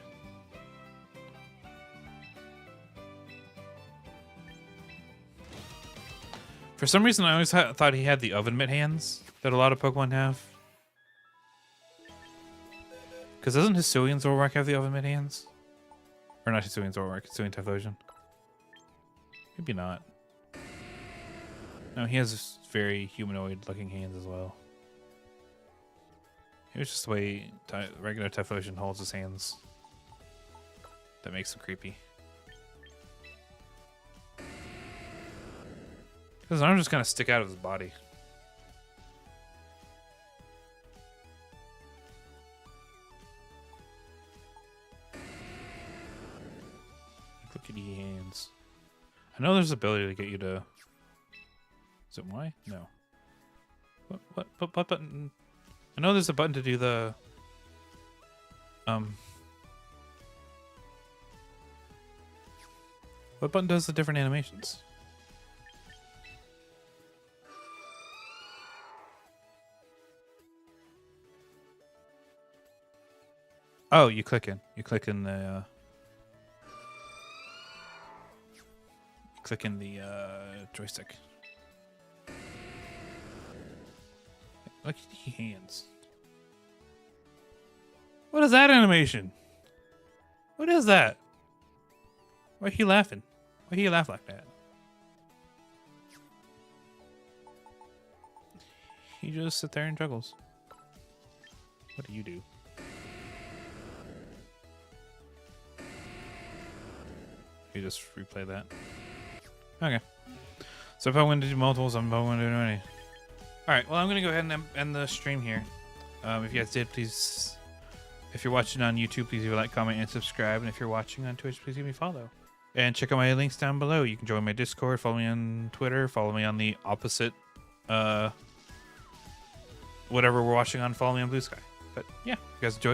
For some reason, I always thought he had the oven mitt hands that a lot of Pokemon have. Because doesn't Hisuian Zoroark have the oven mitt hands? Or not Hisuian Zoroark, Hisuian Typhlosion. Maybe not. No, he has very humanoid-looking hands as well. It was just the way regular Typhlosion holds his hands that makes him creepy. His arms just kind of stick out of his body. Look at the hands. I know there's an ability to get you to... Is it Y? No. What button? I know there's a button to do the... What button does the different animations? Oh, you click in the joystick. Look at the hands. What is that animation? What is that? Why are you laughing? Why do you laugh like that? he just sit there and juggles. What do you do? You just replay that. Okay. So if I want to do multiples, I'm going to do any. All right. Well, I'm going to go ahead and end the stream here. If you guys did, please, if you're watching on YouTube, please leave a like, comment, and subscribe. And if you're watching on Twitch, please give me a follow. And check out my links down below. You can join my Discord, follow me on Twitter, follow me on the opposite, whatever we're watching on, follow me on BlueSky. But yeah, you guys enjoy.